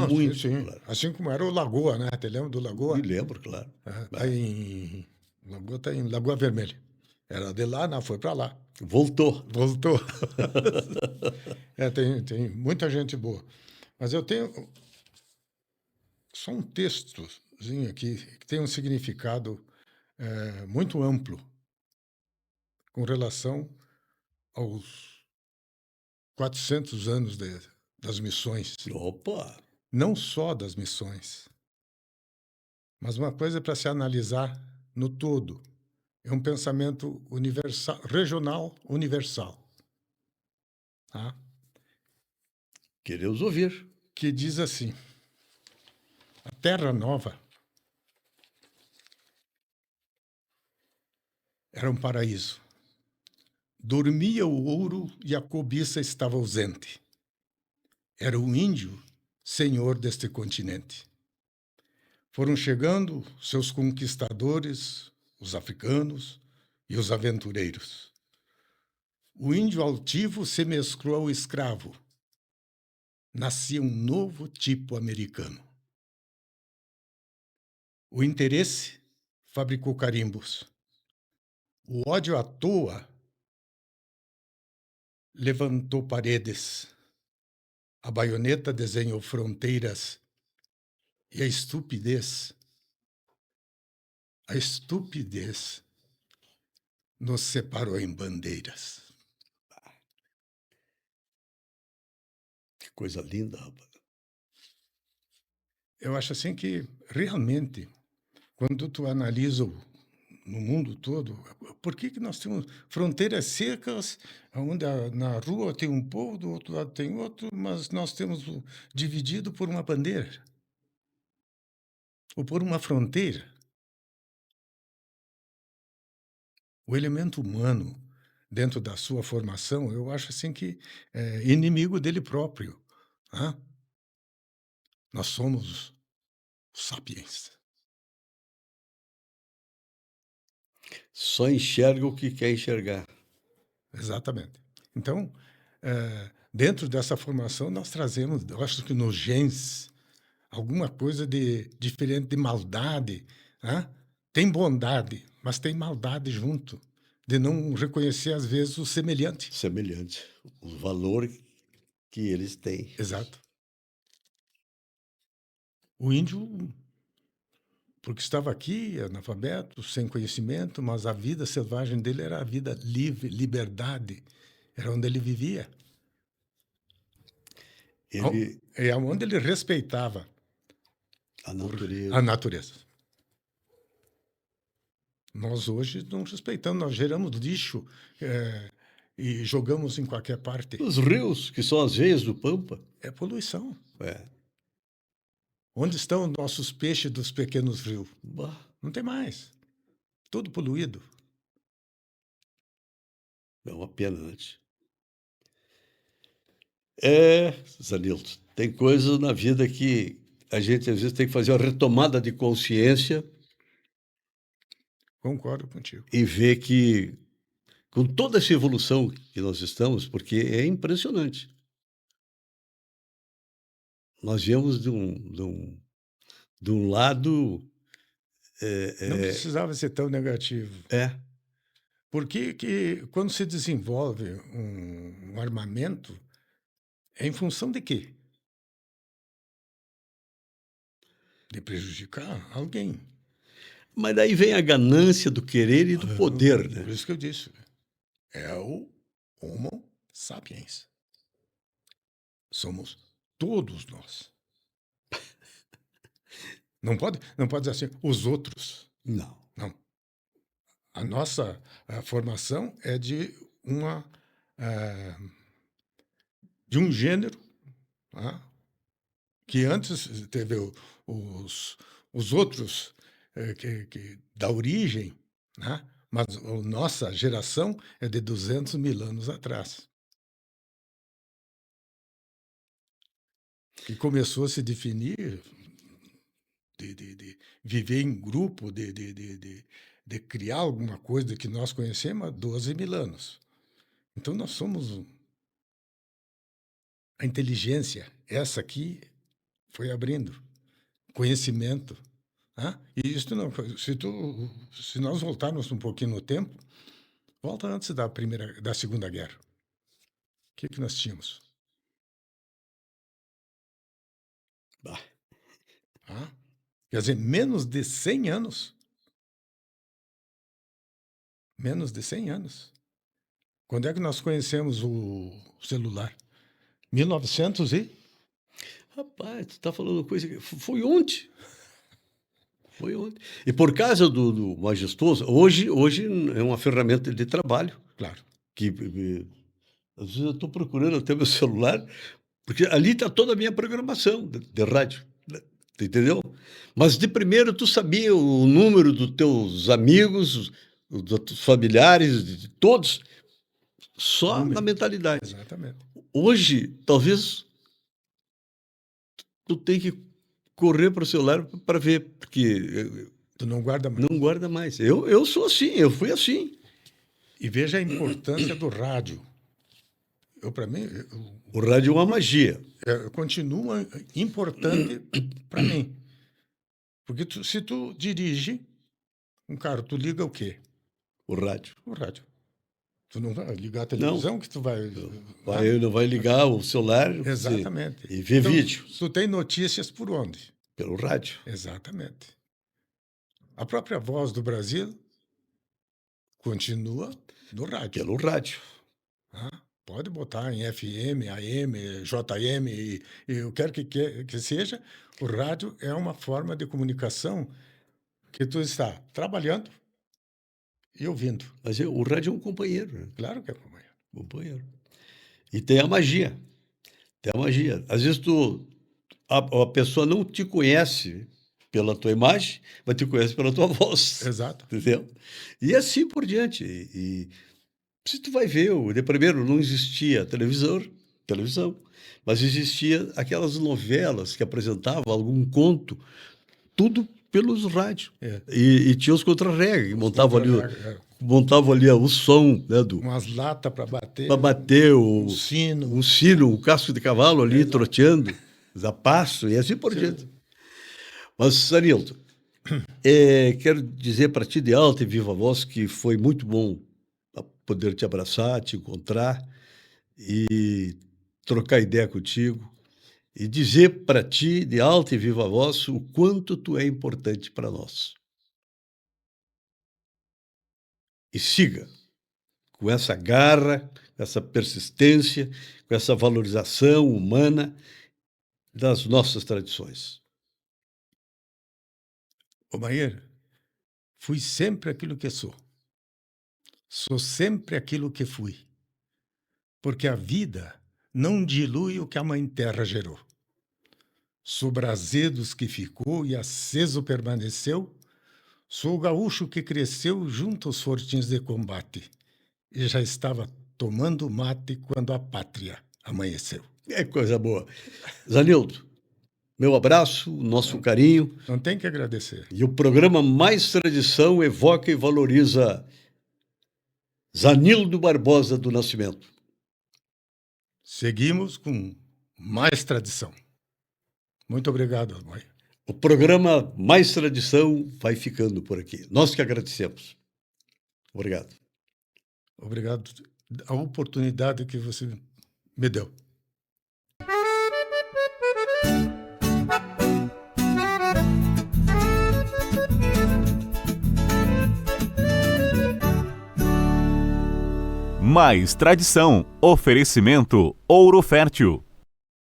Muito popular. Assim como era o Lagoa, né? Te lembra do Lagoa? Me lembro, claro. Lagoa está em Lagoa Vermelha. Era de lá, não, foi para lá. Voltou. Tem muita gente boa. Mas eu tenho só um textozinho aqui que tem um significado muito amplo com relação aos 400 anos das missões. Opa! Não só das missões, mas uma coisa para se analisar no todo. É um pensamento universal, regional, universal. Tá? Queremos ouvir. Que diz assim: a Terra Nova era um paraíso. Dormia o ouro e a cobiça estava ausente. Era o índio senhor deste continente. Foram chegando seus conquistadores, os africanos e os aventureiros. O índio altivo se mesclou ao escravo. Nascia um novo tipo americano. O interesse fabricou carimbos. O ódio à toa levantou paredes. A baioneta desenhou fronteiras e a estupidez nos separou em bandeiras. Que coisa linda, rapaz. Eu acho assim que, realmente, quando tu analisa no mundo todo, por que nós temos fronteiras secas, onde na rua tem um povo, do outro lado tem outro, mas nós temos dividido por uma bandeira ou por uma fronteira? O elemento humano, dentro da sua formação, eu acho assim que é inimigo dele próprio. Tá? Nós somos sapiens. Só enxerga o que quer enxergar. Exatamente. Então, dentro dessa formação, nós trazemos, eu acho que nos genes, alguma coisa de diferente de maldade. Né? Tem bondade, mas tem maldade junto, de não reconhecer, às vezes, o semelhante. Semelhante. O valor que eles têm. Exato. O índio, porque estava aqui, analfabeto, sem conhecimento, mas a vida selvagem dele era a vida livre, liberdade. Era onde ele vivia. É onde ele respeitava a natureza. A natureza. Nós hoje não respeitamos, nós geramos lixo e jogamos em qualquer parte. Os rios, que são as veias do Pampa. É poluição. É. Onde estão nossos peixes dos pequenos rios? Bah. Não tem mais. Tudo poluído. É uma pena, né? Zanilton, tem coisas na vida que a gente às vezes tem que fazer uma retomada de consciência. Concordo contigo. E ver que, com toda essa evolução que nós estamos, porque é impressionante. Nós viemos de um lado... Não precisava ser tão negativo. Porque quando se desenvolve um armamento, é em função de quê? De prejudicar alguém. Mas daí vem a ganância do querer e do poder, né? Por isso que eu disse. É o Homo sapiens. Somos todos nós. Não pode dizer assim, os outros. Não. A nossa formação é de um gênero, tá? Que antes teve os outros que da origem, né? Mas a nossa geração é de 200 mil anos atrás. Que começou a se definir de viver em grupo, de criar alguma coisa que nós conhecemos há 12 mil anos. Então, nós somos a inteligência. Essa aqui foi abrindo conhecimento. Né? E isso não, se nós voltarmos um pouquinho no tempo, volta antes da Segunda Guerra. O que nós tínhamos? Quer dizer, menos de 100 anos. Menos de 100 anos. Quando é que nós conhecemos o celular? 1900 e... Rapaz, tu tá falando coisa que foi ontem. Foi ontem. E por causa do Majestoso, hoje é uma ferramenta de trabalho. Claro. Que às vezes eu estou procurando até meu celular, porque ali está toda a minha programação de rádio. Tu entendeu? Mas de primeiro tu sabia o número dos teus amigos, dos teus familiares, de todos, só na mentalidade. Exatamente. Hoje, talvez tu tem que correr para o celular para ver, porque Tu não guarda mais. não guarda mais. Eu sou assim, eu fui assim. E veja a importância do rádio. Para mim, O rádio é uma magia. continua importante para mim. Porque se tu dirige um carro, tu liga o quê? O rádio. O rádio. Tu não vai ligar a televisão que tu vai... Não vai ligar o celular Exatamente. e ver Então, vídeo Tu tem notícias por onde? pelo rádio. Exatamente. A própria Voz do Brasil continua no rádio. Pelo rádio. Ah, pode botar em FM, AM, JM, e eu quero que seja. O rádio é uma forma de comunicação que tu está trabalhando e ouvindo. Mas o rádio é um companheiro, né? Claro que é companheiro. Companheiro. E tem a magia. Tem a magia. Às vezes a pessoa não te conhece pela tua imagem, mas te conhece pela tua voz. Exato. Entendeu? E assim por diante. E se tu vai ver, de primeiro não existia televisão, mas existia aquelas novelas que apresentavam algum conto, tudo pelos rádios. É. E tinha os contra-regras, que montavam ali o som, né, Umas latas para bater. para bater um sino. um sino, um casco de cavalo ali, troteando, zapaço, e assim por diante. Mas, Anilton, quero dizer para ti de alta e viva voz que foi muito bom poder te abraçar, te encontrar e trocar ideia contigo e dizer para ti de alta e viva voz o quanto tu é importante para nós. E siga com essa garra, com essa persistência, com essa valorização humana das nossas tradições. Ô, Maier, fui sempre aquilo que sou. Sou sempre aquilo que fui. Porque a vida não dilui o que a Mãe Terra gerou. Sou brasedos que ficou e aceso permaneceu. Sou o gaúcho que cresceu junto aos fortins de combate. E já estava tomando mate quando a pátria amanheceu. É coisa boa. Zanildo, meu abraço, nosso carinho. Não tem que agradecer. E o programa Mais Tradição evoca e valoriza Zanildo Barbosa do Nascimento. Seguimos com mais tradição. Muito obrigado, mãe. O programa Mais Tradição vai ficando por aqui. Nós que agradecemos. Obrigado. Obrigado a oportunidade que você me deu. Mais Tradição. Oferecimento Ouro Fértil.